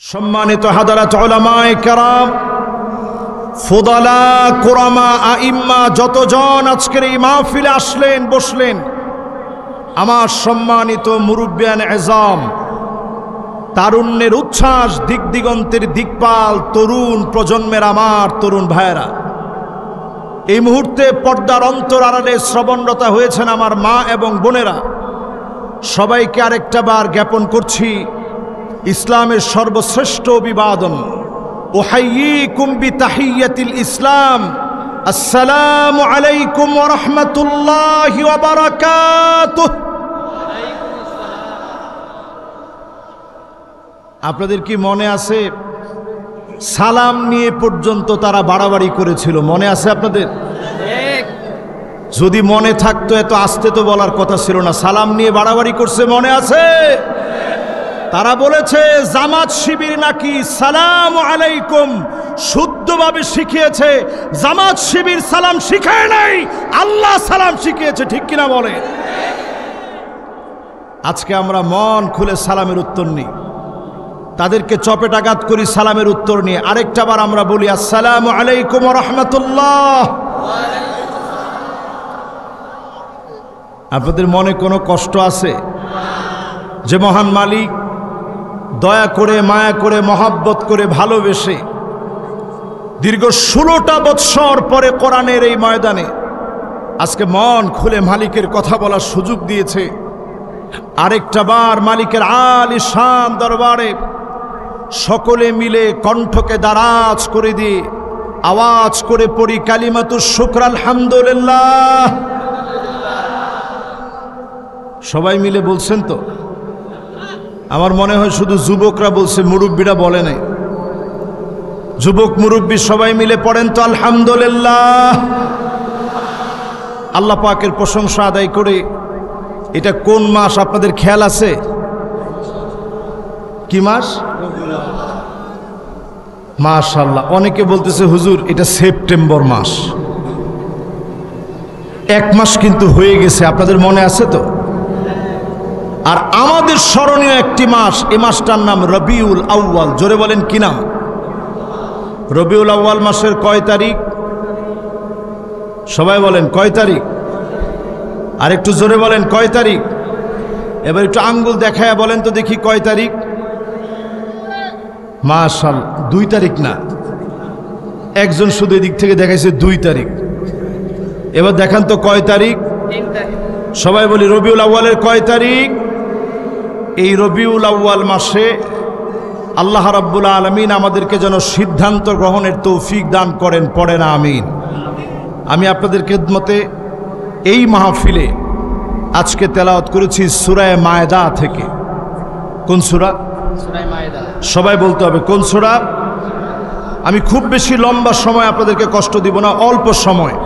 সম্মানিত হাদারাত উলামায়ে কেরাম, ফুদালা, কুরামা, আইম্মা যতজন আজকের এই মাহফিলে আসলেন বসলেন, আমার সম্মানিত মুরব্বিয়ান এজাম, তারুণ্যের উচ্ছ্বাস, দিক দিগন্তের দিকপাল, তরুণ প্রজন্মের আমার তরুণ ভাইয়েরা, এই মুহূর্তে পর্দার অন্তর আড়ালে শ্রবণরতা হয়েছেন আমার মা এবং বোনেরা, সবাইকে আরেকটা বার জ্ঞাপন করছি ইসলামের সর্বশ্রেষ্ঠ অভিবাদন, উহাইয়িকুম বিতাহিয়াতিল ইসলাম, আসসালামু আলাইকুম ওয়া রাহমাতুল্লাহি ওয়া বারাকাতুহু। আপনাদের কি মনে আছে সালাম নিয়ে পর্যন্ত তারা বাড়াবাড়ি করেছিল? মনে আছে আপনাদের? যদি মনে থাকতো এত আস্তে তো বলার কথা ছিল না। সালাম নিয়ে বাড়াবাড়ি করছে, মনে আছে? তারা বলেছে জামাত শিবির নাকি সালাম আলাইকুম শুদ্ধভাবে শিখিয়েছে, জামাত শিবির সালাম শিখায় নাই, আল্লাহ সালাম শিখিয়েছে। ঠিক কিনা বলে? আজকে আমরা মন খুলে সালামের উত্তর নিই, তাদেরকে চপেটাঘাত করি সালামের উত্তর নিয়ে। আরেকটা বার আমরা বলি আসসালামু আলাইকুম ওয়া রাহমাতুল্লাহ। আপনাদের মনে কোনো কষ্ট আছে? যে মহান মালিক দয়া করে, মায়া করে, মহাব্বত করে, ভালোবেসে দীর্ঘ 16টা বৎসর পরে কোরআনের এই ময়দানে আজকে মন খুলে মালিকের কথা বলার সুযোগ দিয়েছে, আরেকটা বার মালিকের আলিশান দরবারে সকলে মিলে কণ্ঠকে দারাজ করে দিয়ে আওয়াজ করে পড়ি কালিমাতুশ শুকর আলহামদুলিল্লাহ। সবাই মিলে বলছেন তো? আমার মনে হয় শুধু যুবকরা বলছে, মুরব্বীরা বলে নাই। যুবক মুরব্বী সবাই মিলে পড়েন তো আলহামদুলিল্লাহ। আল্লাহ পাকের প্রশংসা আদায় করে, এটা কোন মাস আপনাদের খেয়াল আছে? কি মাস? মাশাআল্লাহ। অনেকে বলতেছে হুজুর এটা সেপ্টেম্বর মাস। এক মাস কিন্তু হয়ে গেছে, আপনাদের মনে আছে তো? আর আমাদের স্মরণীয় একটি মাস, এই মাসটার নাম রবিউল আউয়াল। জোরে বলেন কি নাম? রবিউল আউয়াল মাসের কয় তারিখ? সবাই বলেন কয় তারিখ? আর একটু জোরে বলেন কয় তারিখ? এবার একটু আঙ্গুল দেখায় বলেন তো দেখি কয় তারিখ? মাশাআল্লাহ, 2 তারিখ না, একজন শুধু এদিক থেকে দেখাইছে 2 তারিখ। এবার দেখান তো কয় তারিখ? 3 তারিখ। সবাই বলি রবিউল আউয়ালের কয় তারিখ? এই রবিউল আউয়াল মাসে আল্লাহ রাব্বুল আলামিন আমাদেরকে যেন সিদ্ধান্ত গ্রহণের তৌফিক দান করেন, পড়েন আমিন। আমি আপনাদের খেদমতে এই মাহফিলে আজকে তেলাওয়াত করেছি সূরা মায়েদা থেকে। কোন সূরা? সূরা মায়েদা। সবাই বলতে হবে কোন সূরা। আমি খুব বেশি লম্বা সময় আপনাদেরকে কষ্ট দিব না, অল্প সময়।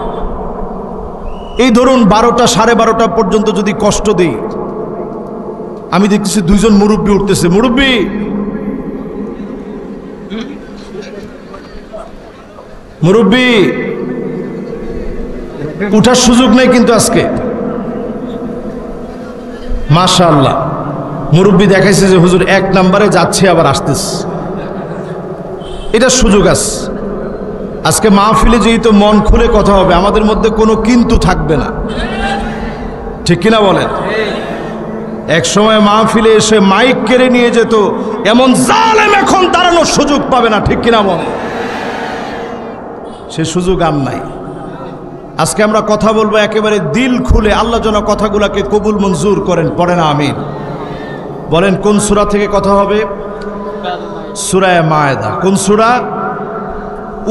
এই ধরুন 12টা, 12:30 পর্যন্ত যদি কষ্ট দিই, আমি দেখতেছি 2জন মুরব্বী উঠতেছে। মুরব্বী, মুরব্বী উঠার সুযোগ নেই কিন্তু আজকে। মাশাআল্লাহ, মুরব্বী দেখাইছে যে হুজুর 1 নম্বরে যাচ্ছে আবার আসতেছে, এটা সুযোগ আছে। আজকে মাহফিলে যেহেতু মন খুলে কথা হবে, আমাদের মধ্যে কোনো কিন্তু থাকবে না। ঠিক কিনা বলেন? এক সময় মাহফিলে এসে মাইক কেড়ে নিয়ে যেত, এমন জালেম এখন দাঁড়ানোর সুযোগ পাবে না। ঠিক কিনা বলেন? সে সুযোগ আর নাই। আজকে আমরা কথা বলবো একেবারে দিল খুলে, আল্লাহ যেন কথাগুলোকে কবুল মঞ্জুর করেন, পড়েন আমিন। বলেন কোন সূরা থেকে কথা হবে? সূরা মায়েদা। কোন সূরা?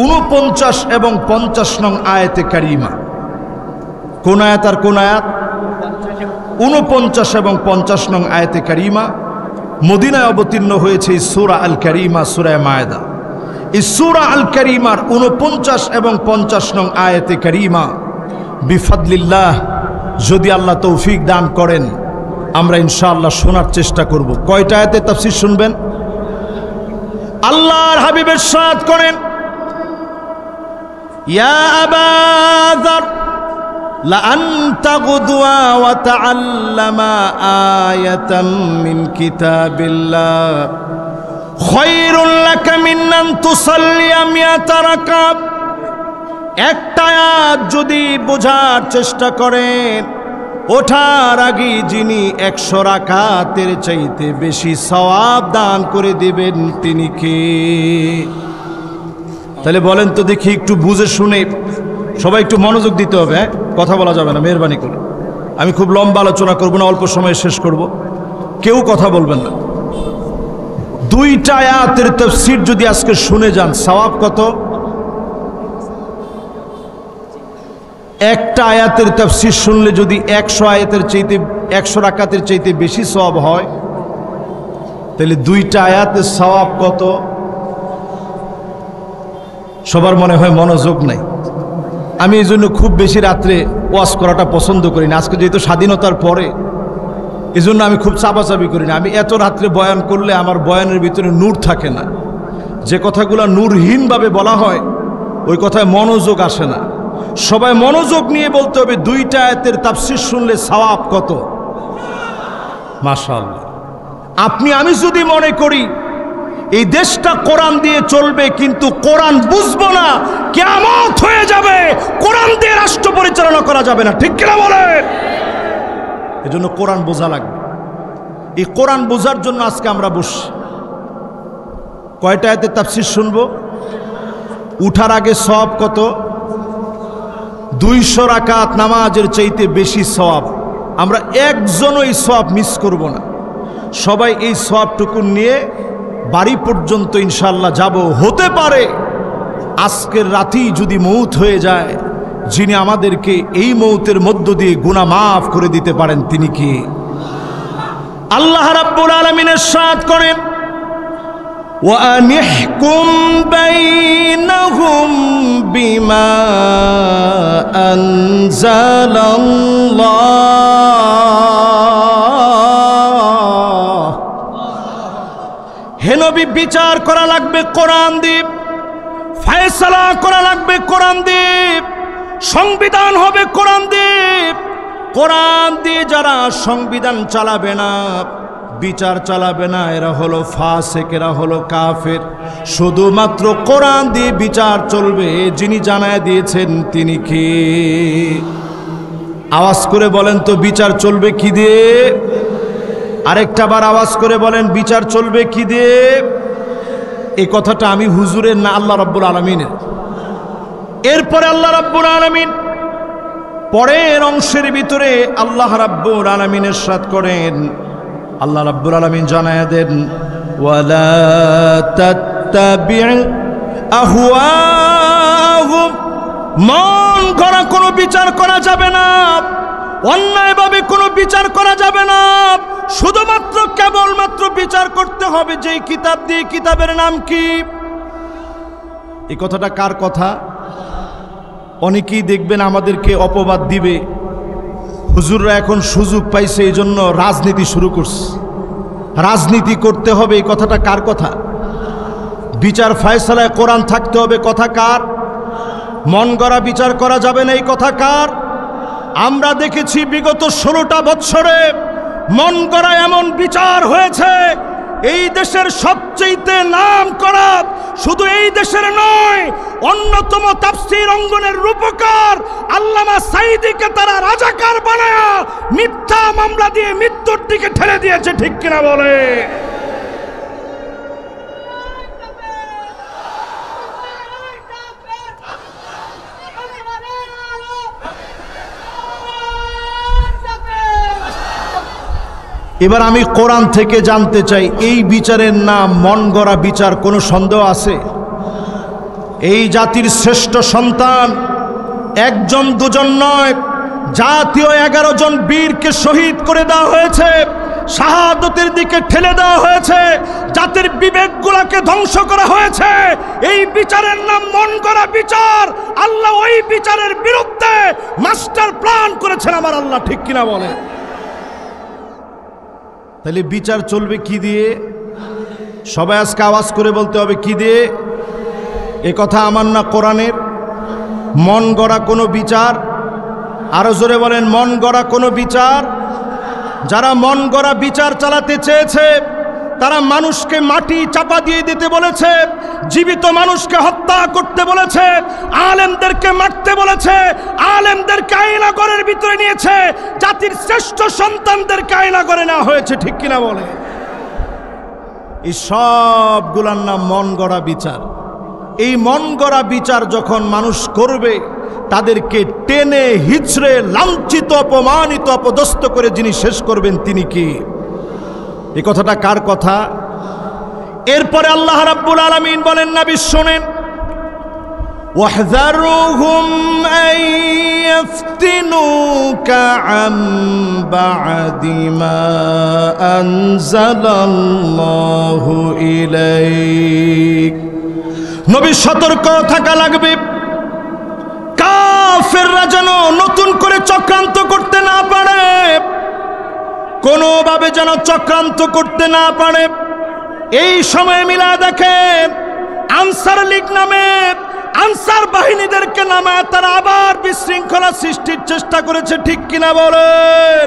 49 এবং 50 নং আয়াতে কারিমা। কোন আয়াত আর কোন আয়াত? 49 এবং 50 নং আয়াতে কারিমা। মদিনায় অবতীর্ণ হয়েছে এই সূরা আল কারিমা, সূরা মায়েদা। এই সূরা আল কারিমার 49 এবং 50 নং আয়াতে কারিমা বিফাদলিল্লাহ, যদি আল্লাহ তৌফিক দান করেন, আমরা ইনশাআল্লাহ শোনার চেষ্টা করব। কয়টা আয়াতে তাফসীর শুনবেন? আল্লাহর হাবিবের সাথ করেন, ইয়া আবা যার লা আনতা গুদওয়া ওয়া তাআল্লামা আয়াতাম মিন কিতাবিল্লাহ খায়রুল লাকা মিন আন তুসাল্লিয়া মিয়াতা রাকাত। একটা আয়াত যদি বোঝার চেষ্টা করেন, ওঠার আগে যিনি 100 রাকাতের চাইতে বেশি সওয়াব দান করে দিবেন তিনি কে? তাহলে বলেন তো দেখি, একটু বুঝে শুনে সবাই একটু মনোযোগ দিতে হবে। কথা বলা যাবে না, মেহরবানি করে। আমি খুব লম্বা আলোচনা করব না, অল্প সময়ে শেষ করব। কেউ কথা বলবেন না। 2টা আয়াতের তাফসীর যদি আজকে শুনে যান, সওয়াব কত? একটা আয়াতের তাফসীর শুনলে যদি 100 আয়াতের চাইতে 100 রাকাতের চাইতে বেশি সওয়াব হয়, তাহলে 2টা আয়াতের সওয়াব কত? সবার মনে হয় মনোযোগ নাই। আমি এই জন্য খুব বেশি রাত্রে ওয়াজ করাটা পছন্দ করি না। আজকে যেহেতু স্বাধীনতার পরে, এই জন্য আমি খুব চাপাচাপি করি না। আমি এত রাত্রে বয়ান করলে আমার বয়ানের ভিতরে নূর থাকে না। যে কথাগুলো নূরহীনভাবে বলা হয়, ওই কথায় মনোযোগ আসে না। সবাই মনোযোগ নিয়ে বলতে হবে 2টা আয়াতের তাফসীর শুনলে সওয়াব কত? মাশাআল্লাহ। আমি যদি মনে করি এই দেশটা কোরআন দিয়ে চলবে, কিন্তু কোরআন বুঝবো না, কিয়ামত হয়ে যাবে, কোরআন দিয়ে রাষ্ট্র পরিচালনা করা যাবে না, ঠিক কিনা বলেন? এজন্য কোরআন বোঝা লাগবে। এই কোরআন বোঝার জন্য আজকে আমরা বসছি। কয়টা আয়াতের তাফসীর শুনবো? উঠার আগে সওয়াব কত? 200 রাকাত নামাজের চাইতে বেশি সওয়াব। আমরা একজনও এই সওয়াব মিস করব না। সবাই এই সওয়াবটুকু নিয়ে বাড়ি পর্যন্ত ইনশাআল্লাহ যাব। হতে পারে আজকের রাতেই যদি মৌত হয়ে যায়, যিনি আমাদেরকে এই মৌতের মধ্য দিয়ে গুনাহ মাফ করে দিতে পারেন তিনি কি? আল্লাহ রাব্বুল আলামিন ইরশাদ করেন, وَأَنِحْكُمْ بَيْنَهُمْ بِمَا أَنزَلَ اللَّهُ। হে নবী, বিচার করা লাগবে কোরআন দিয়ে, ফয়সালা করা লাগবে কোরআন দিয়ে, সংবিধান হবে কোরআন দিয়ে। কোরআন দিয়ে যারা সংবিধান চালাবে না, বিচার চালাবে না, এরা হলো ফাসিক, এরা হলো কাফের। শুধুমাত্র কোরআন দিয়ে বিচার চলবে, যিনি জানায় দিয়েছেন তিনি কে? আওয়াজ করে বলেন তো, বিচার চলবে কি দিয়ে? আরেকটা বার আওয়াজ করে বলেন, বিচার চলবে কি দিয়ে? এই কথাটা আমি হুজুরের না, আল্লাহ রাব্বুল আলামিনের। এরপরে আল্লাহ রাব্বুল আলামিন পরের অংশের ভিতরে আল্লাহ রাব্বুল আলামিন ইরশাদ করেন, আল্লাহ রাব্বুল আলামিন জানায়া দেন, ওয়ালা তাত্তাবি' আহওয়াহুম। মন গড়া কোনো বিচার করা যাবে না, অন্যায়ভাবে কোনো বিচার করা যাবে না। শুধুমাত্র কেবলমাত্র বিচার করতে হবে যেই কিতাব দিয়ে। কিতাবের নাম কি? এই কথাটা কার কথা? অনেকেই দেখবেন আমাদেরকে অপবাদ দিবে, হুজুররা এখন সুযোগ পাইছে এই জন্য রাজনীতি শুরু করছে। রাজনীতি করতে হবে, এই কথাটা কার কথা? বিচার ফয়সালায় কোরআন থাকতে হবে, কথা কার? মন গড়া বিচার করা যাবে না, এই কথা কার? আমরা দেখেছি বিগত 16টা বৎসরে মন গড়া এমন বিচার হয়েছে, এই দেশের সবচেয়ে নাম করা, শুধু এই দেশের নয়, অন্যতম তাফসীর অঙ্গনের রূপকার আল্লামা সাঈদীকে তারা রাজাকার বানায়া মিথ্যা মামলা দিয়ে মৃত্যুর দিকে ঠেলে দিয়েছে, ঠিক কিনা বলে? এবার আমি কোরআন থেকে জানতে চাই, এই বিচারের নাম মন গড়া বিচার, কোনো সন্দেহ আছে? এই জাতির শ্রেষ্ঠ সন্তান একজন দুজন নয়, জাতীয় 11 জন বীরকে শহীদ করে দেওয়া হয়েছে, শাহাদতের দিকে ঠেলে দেওয়া হয়েছে, জাতির বিবেকগুলোকে ধ্বংস করা হয়েছে। এই বিচারের নাম মন গড়া বিচার। আল্লাহ ওই বিচারের বিরুদ্ধে মাস্টার প্ল্যান করেছেন আমার আল্লাহ, ঠিক কিনা বলে? তাহলে বিচার চলবে কি দিয়ে? সবাই আজকে আওয়াজ করে বলতে হবে, কি দিয়ে? এ কথা আমার না, কোরআনের। মন গড়া কোনো বিচার, আরো জোরে বলেন, মন গড়া কোনো বিচার। যারা মন গড়া বিচার চালাতে চেয়েছে, তারা মানুষকে মাটি চাপা দিয়ে দিতে বলেছে, জীবিত মানুষকে হত্যা করতে বলেছে, আলেমদেরকে মারতে বলেছে, আলেমদেরকে আয়নাঘরের ভিতরে নিয়েছে, জাতির শ্রেষ্ঠ সন্তানদেরকে আয়নাঘরে নেওয়া হয়েছে, ঠিক কিনা বলে? এই সবগুলার নাম মন গড়া বিচার। এই মন গড়া বিচার যখন মানুষ করবে, তাদেরকে টেনে হিচড়ে লাঞ্ছিত, অপমানিত, অপদস্থ করে যিনি শেষ করবেন তিনি কি? এই কথাটা কার কথা? এরপরে আল্লাহ রাব্বুল আলামিন বলেন, নবী শুনেন, ওয়াহযারুহুম আন ইফতিনুকা আন বা'দি মা আনজালাল্লাহু ইলাইক। নবী সতর্ক থাকা লাগবে, কাফেররা যেন নতুন করে চক্রান্ত করতে না পারে, কোনোভাবে যেন চক্রান্ত করতে না পারে। এই সময় মিলা দেখেন, আনসার লীগ নামে আনসার বাহিনীদেরকে নামায় তারা আবার বিশৃঙ্খলা সৃষ্টির চেষ্টা করেছে, ঠিক কিনা বলেন?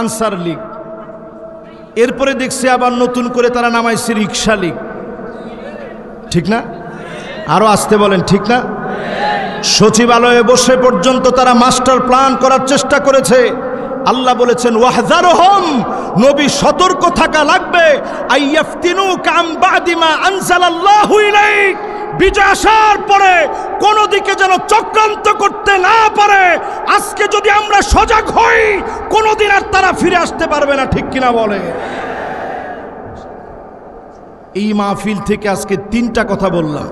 আনসার লীগ। এরপরে দেখছি আবার নতুন করে তারা নামাইছে রিক্সা লীগ, ঠিক না? আরো আসতে বলেন, ঠিক না? সচিবালয়ে বসে পর্যন্ত তারা মাস্টার প্ল্যান করার চেষ্টা করেছে। আল্লাহ বলেছেন, ওয়াহযারহুম, নবী সতর্ক থাকা লাগবে, আইয়াফতিনুকা আন বা'দি মা আনজালাল্লাহু ইলাইক, বিজয় আসার পরে কোন দিকে যেন চক্রান্ত করতে না পারে। আজকে যদি আমরা সজাগ হই, কোনদিন আর তারা ফিরে আসতে পারবে না, ঠিক কিনা বলে? এই মাহফিল থেকে আজকে তিনটা কথা বললাম।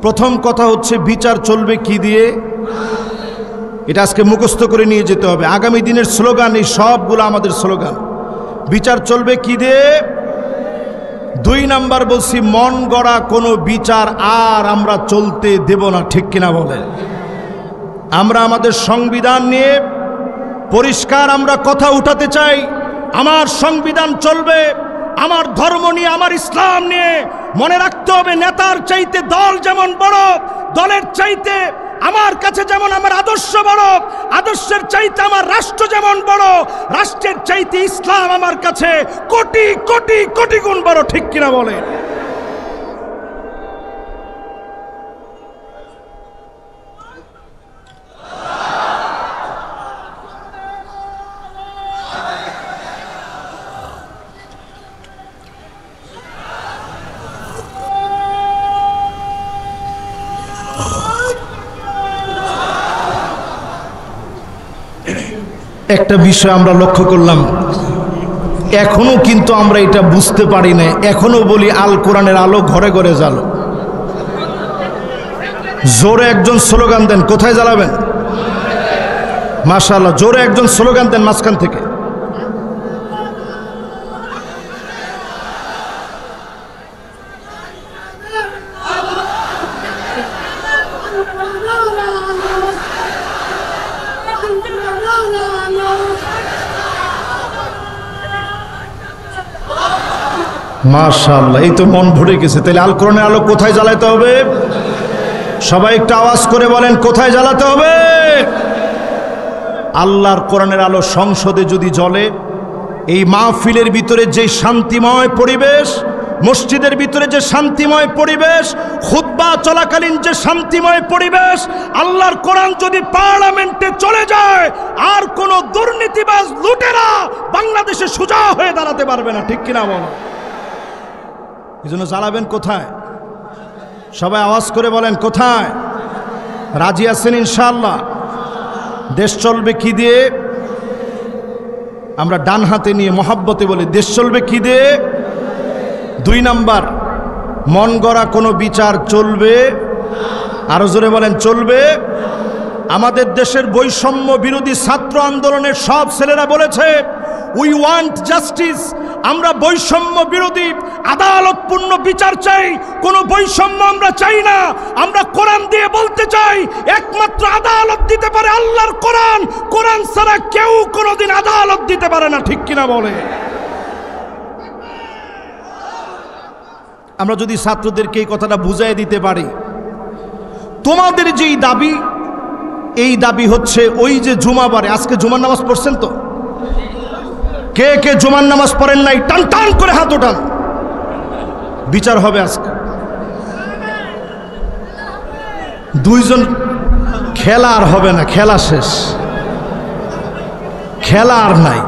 প্রথম কথা হচ্ছে বিচার চলবে কি দিয়ে, এটা আজকে মুখস্থ করে নিয়ে যেতে হবে। আগামী দিনের স্লোগান, এই সবগুলো আমাদের স্লোগান। বিচার চলবে কি দিয়ে? 2 নাম্বার বলছি, মন গড়া কোনো বিচার আর আমরা চলতে দেব না, ঠিক কিনা বলে? আমরা আমাদের সংবিধান নিয়ে পরিষ্কার আমরা কথা উঠাতে চাই। আমার সংবিধান চলবে, আমার ধর্ম নিয়ে, আমার ইসলাম নিয়ে। মনে রাখতে হবে, নেতার চাইতে দল যেমন বড়, দলের চাইতে আমার কাছে যেমন আমার আদর্শ বড়, আদর্শের চাইতে আমার রাষ্ট্র যেমন বড়, রাষ্ট্রের চাইতে ইসলাম আমার কাছে কোটি কোটি কোটি গুণ বড়, ঠিক কিনা বলে? একটা বিষয় আমরা লক্ষ্য করলাম, এখনো কিন্তু আমরা এটা বুঝতে পারি না। এখনো বলি আল কোরআনের আলো ঘরে ঘরে জ্বালো। জোরে একজন স্লোগান দেন, কোথায় জ্বালাবেন? মাশাআল্লাহ, জোরে একজন স্লোগান দেন মাঝখান থেকে। মাশাআল্লাহ, এই তো মন ভরে গেছে। তাহলে আল কোরআনের আলো কোথায় জ্বালাতে হবে? সবাই একটু আওয়াজ করে বলেন, কোথায় জ্বালাতে হবে? আল্লাহর কোরআনের আলো সংসদে যদি জ্বলে, এই মাহফিলের ভিতরে যে শান্তিময় পরিবেশ, মসজিদের ভিতরে যে শান্তিময় পরিবেশ, খুতবা চলাকালীন যে শান্তিময় পরিবেশ, আল্লাহর কোরআন যদি পার্লামেন্টে চলে যায়, আর কোন দুর্নীতিবাজ লুটেরা বাংলাদেশে সোজা হয়ে দাঁড়াতে পারবে না, ঠিক কিনা বল? এই জন্য জ্বালাবেন কোথায়? সবাই আওয়াজ করে বলেন, কোথায়? রাজি আছেন ইনশাআল্লাহ? দেশ চলবে কি দিয়ে? আমরা ডান হাতে নিয়ে মহাব্বতে বলি, দেশ চলবে কি দিয়ে? 2 নাম্বার, মন গড়া কোনো বিচার চলবে। আরো জোরে বলেন, চলবে। আমাদের দেশের বৈষম্য বিরোধী ছাত্র আন্দোলনের সব ছেলেরা বলেছে, উই ওয়ান্ট জাস্টিস। আমরা বৈষম্য বিরোধী আদালতপূর্ণ বিচার চাই, কোনো বৈষম্য আমরা চাই না। আমরা কোরআন দিয়ে বলতে চাই, একমাত্র আদালত দিতে পারে আল্লাহর কোরআন। কোরআন ছাড়া কেউ কোনোদিন আদালত দিতে পারে না, ঠিক কিনা বলে? আমরা যদি ছাত্রদেরকে এই কথাটা বুঝাই দিতে পারি, তোমাদের যেই দাবি, এই দাবি হচ্ছে ওই যে জুমাবারে, আজকে জুমার নামাজ পড়ছেন তো? কে কে জুমার নামাজ পড়েন নাই টান টান করে হাত ওঠান, বিচার হবে আজকে। দুইজন খেলা আর হবে না, খেলা শেষ, খেলা আর নাই।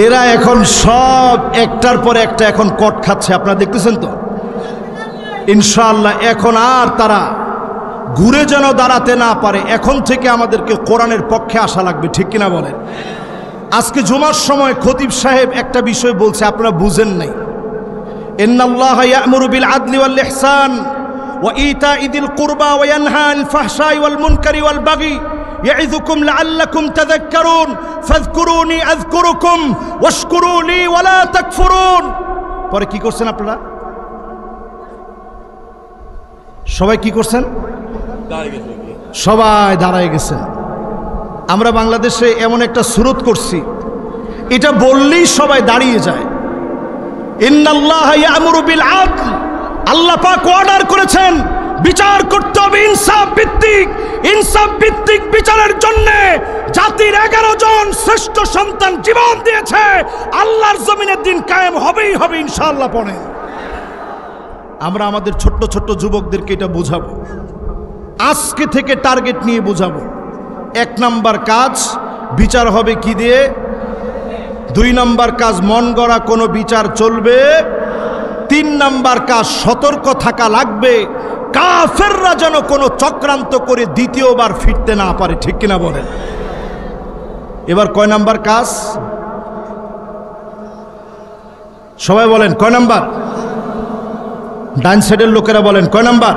এরা এখন সব একটার পর একটা এখন কট খাচ্ছে, আপনারা দেখতেছেন তো। ইনশাআল্লাহ এখন আর তারা ঘুরে যেন দাঁড়াতে না পারে। এখন থেকে আমাদেরকে কোরআনের পক্ষে আসা লাগবে, ঠিক কিনা বলেন? আজকে জুমার সময় খতিব সাহেব একটা বিষয় বলছে, আপনারা বুঝেন নাই। ইন্নাল্লাহা ইয়া'মুরু বিল আদলি ওয়াল ইহসান ওয়া ইতা'i যিল কুরবা ওয়া ইয়ানহা আনিল ফাহশাই ওয়াল মুনকারি ওয়াল বাগি ইয়া'ইযুকুম লা'আল্লাকুম তাযাক্কারুন ফাযকুরুনি আযকুরুকুম ওয়াশকুরু লি ওয়া লা তাকফুরুন। পরে কি করছেন আপনারা? সবাই কি করছেন? সবাই দাঁড়ায় গেছেন। আমরা বাংলাদেশে এমন একটা সুরত করছি, এটা বললেই সবাই দাঁড়িয়ে যায়। ইন্নাল্লাহা ইয়া'মুরু বিল আদল, আল্লাহ পাক অর্ডার করেছেন বিচার করতে হবে ইনসাফ ভিত্তিক। ইনসাফ ভিত্তিক বিচারের জন্য জাতির 11 জন শ্রেষ্ঠ সন্তান জীবন দিয়েছে। আল্লাহর জমিনের দিন কায়েম হবেই হবে ইনশাআল্লাহ। পড়ে আমরা আমাদের ছোট্ট ছোট্ট যুবকদেরকে এটা বোঝাবো, আজকে থেকে টার্গেট নিয়ে বোঝাবো। 1 নাম্বার কাজ বিচার হবে কি দিয়ে? 2 নাম্বার কাজ মন গড়া কোনো বিচার চলবে। 3 নাম্বার কাজ সতর্ক থাকা লাগবে কাফেররা যেন কোনো চক্রান্ত করে দ্বিতীয়বার ফিরতে না পারে, ঠিক কিনা বলেন? এবার কয় নাম্বার কাজ? সবাই বলেন কয় নাম্বার? ডান সাইডের লোকেরা বলেন কয় নাম্বার?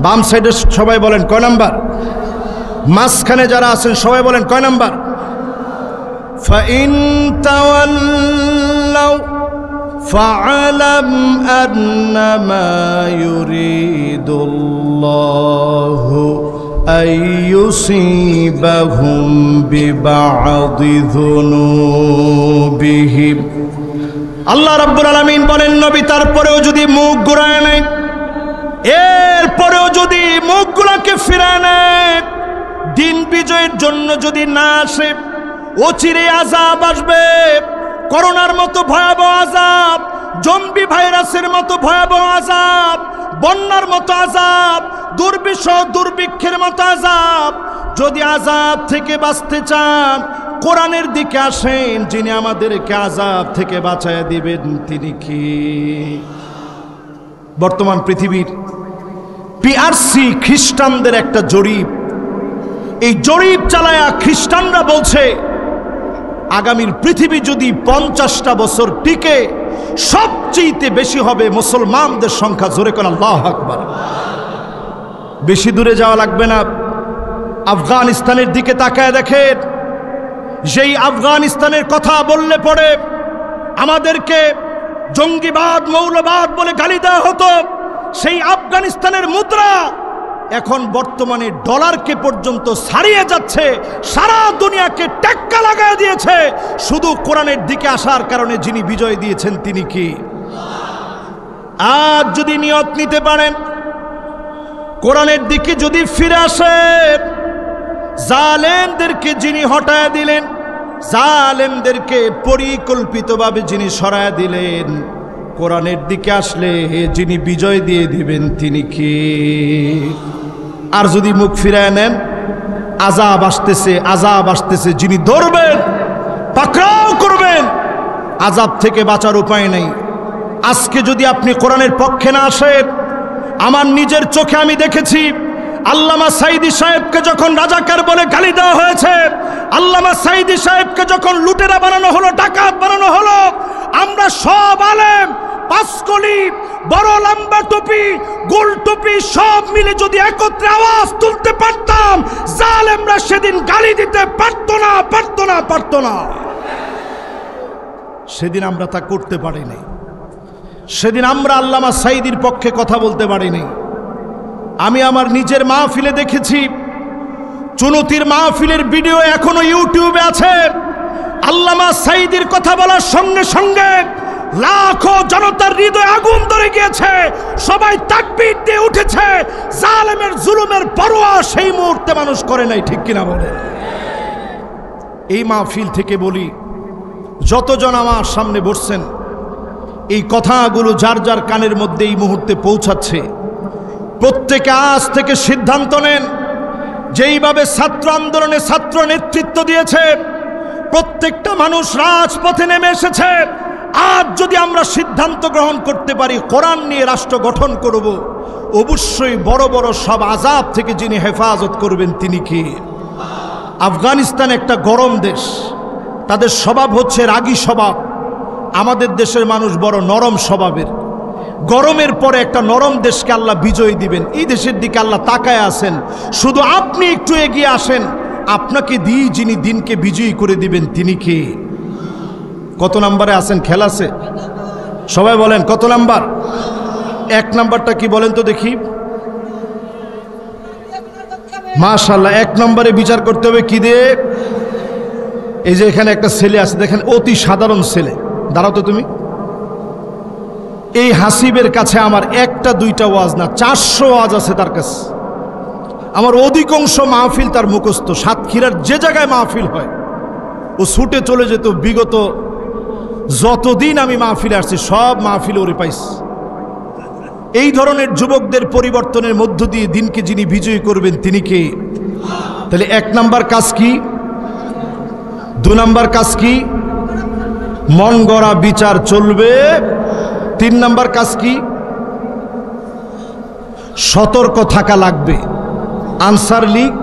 বাম সাইডের সবাই বলেন কয় নাম্বার? মাঝখানে যারা আছেন সবাই বলেন কয় নাম্বার? ফাইন তাওয়াল্লাউ ফা'লাম আন্নামা ইউরিদুল্লাহু আইয়ুসিবাহুম বিবা'দি যুনুবিহিম। আল্লাহ রাব্বুল আলামিন বলেন, নবী তারপরেও যদি মুখ ঘুরায় নেয়, এরপরেও যদি মুখগুলোকে ফিরায় নেয়, দিন বিজয়ের জন্য যদি না আসে, অচিরে আযাব আসবে। করোনার মতো ভয়াবহ আযাব, জম্বি ভাইরাসের মতো ভয়াবহ আযাব, বন্যার মতো আযাব, দুর্বিষহ দুর্ভিক্ষের মতো আযাব। যদি আযাব থেকে বাঁচতে চান, কোরআনের দিকে আসেন। যিনি আমাদেরকে আযাব থেকে বাঁচায় দিবেন তিনি কি? বর্তমান পৃথিবীর পিআরসি খ্রিস্টানদের একটা জরিপ, এই জরিপ চালায়া খ্রিস্টানরা বলছে আগামীর পৃথিবী যদি 50টা বছর টিকে, সবচেয়ে বেশি হবে মুসলমানদের সংখ্যা। জোরে কোন আল্লাহু আকবার। বেশি দূরে যাওয়া লাগবে না, আফগানিস্তানের দিকে তাকায় দেখেন। যেই আফগানিস্তানের কথা বললে পরে আমাদেরকে জঙ্গিবাদ মৌলবাদ বলে গালি দেওয়া হতো, সেই আফগানিস্তানের মুদ্রা এখন বর্তমানে ডলারকে পর্যন্ত ছাড়িয়ে যাচ্ছে, সারা দুনিয়াকে টেক্কা লাগায় দিয়েছে শুধু কোরআনের দিকে আসার কারণে। যিনি বিজয় দিয়েছেন তিনি কি? আজ যদি নিয়ত নিতে পারেন, কোরআনের দিকে যদি ফিরে আসেন, জালেমদেরকে যিনি হটায় দিলেন, জালেমদেরকে পরিকল্পিতভাবে যিনি সরায় দিলেন, কোরআনের দিকে আসলে যিনি বিজয় দিয়ে দিবেন তিনি কি? আর যদি মুখ ফিরায় নেন, আযাব আসতেছে, আযাব আসতেছে, যিনি ধরবেন, পাকড়াও করবেন, আযাব থেকে বাঁচার উপায় নেই। আজকে যদি আপনি কোরআনের পক্ষে না আসেন, আমার নিজের চোখে আমি দেখেছি আল্লামা সাঈদী সাহেবকে যখন রাজাকার বলে গালি দেওয়া হয়েছে, আল্লামা সাঈদী সাহেবকে যখন লুটেরা বানানো হলো, ডাকাত বানানো হলো, আমরা সব আলেম, পাঁচকলি, বড় লম্বা টুপি, গোল টুপি সব মিলে যদি একত্রে আওয়াজ তুলতে পারতাম, জালেমরা সেদিন গালি দিতে পারতো না, পারতো না, পারতো না। সেদিন আমরা তা করতে পারিনি। সেদিন আমরা আল্লামা সাঈদীর পক্ষে কথা বলতে পারিনি। আমি আমার নিজের মাহফিলে দেখেছি, চুনতির মাহফিলের ভিডিও এখনো ইউটিউবে আছে। আল্লামা সাঈদীর কথা বলার সঙ্গে সঙ্গে লাখো জনতার হৃদয়ে আগুন ধরে গিয়েছে, সবাই তাকবীর দিয়ে উঠেছে। জালেমের জুলুমের পরোয়া সেই মুহূর্তে মানুষ করে নাই, ঠিক কিনা বলে? এই মাহফিল থেকে বলি, যতজন আমার সামনে বসছেন, এই কথাগুলো যার যার কানের মধ্যে এই মুহূর্তে পৌঁছাচ্ছে, প্রত্যেকে আজ থেকে সিদ্ধান্ত নেন, যেইভাবে ছাত্র আন্দোলনে ছাত্র নেতৃত্ব দিয়েছে, প্রত্যেকটা মানুষ রাজপথে নেমে এসেছে। আজ যদি আমরা সিদ্ধান্ত গ্রহণ করতে পারি কোরআন নিয়ে রাষ্ট্র গঠন করব, অবশ্যই বড় বড় সব আযাব থেকে যিনি হেফাজত করবেন তিনি কি? আফগানিস্তান একটা গরম দেশ, তাদের স্বভাব হচ্ছে রাগী স্বভাব। আমাদের দেশের মানুষ বড় নরম স্বভাবের। গরমের পরে একটা নরম দেশকে আল্লাহ বিজয় দিবেন, এই দেশের দিকে আল্লাহ তাকায় আছেন। শুধু আপনি একটু এগিয়ে আসেন, আপনাকে দিয়ে যিনি দিনকে বিজয়ী করে দিবেন তিনি কে? কত নাম্বারে আছেন? খেলা আছে? সবাই বলেন কত নাম্বার? 1 নাম্বারটা কি বলেন তো দেখি? মাশাআল্লাহ, 1 নম্বরে বিচার করতে হবে কি দিয়ে? এই যে এখানে একটা ছেলে আছে, দেখেন অতি সাধারণ ছেলে। দাঁড়াও তো তুমি। এই হাসিবের কাছে আমার 1টা 2টা ওয়াজ না, 400 ওয়াজ আছে তার কাছে। আমার অধিকাংশ মাহফিল তার মুখস্থ। সাতক্ষীরার যে জায়গায় মাহফিল হয় ও ছুটে চলে যেত। বিগত যতদিন আমি মাহফিলে আসছি সব মাহফিল ওরে পাইছি। এই ধরনের যুবকদের পরিবর্তনের মধ্য দিয়ে দিনকে যিনি বিজয়ী করবেন তিনি কে? তাহলে 1 নাম্বার কাজ কি? 2 নাম্বার কাজ কি? মন গড়া বিচার চলবে। 3 নাম্বার কাজ কি? সতর্ক থাকা লাগবে। আনসার লীগ,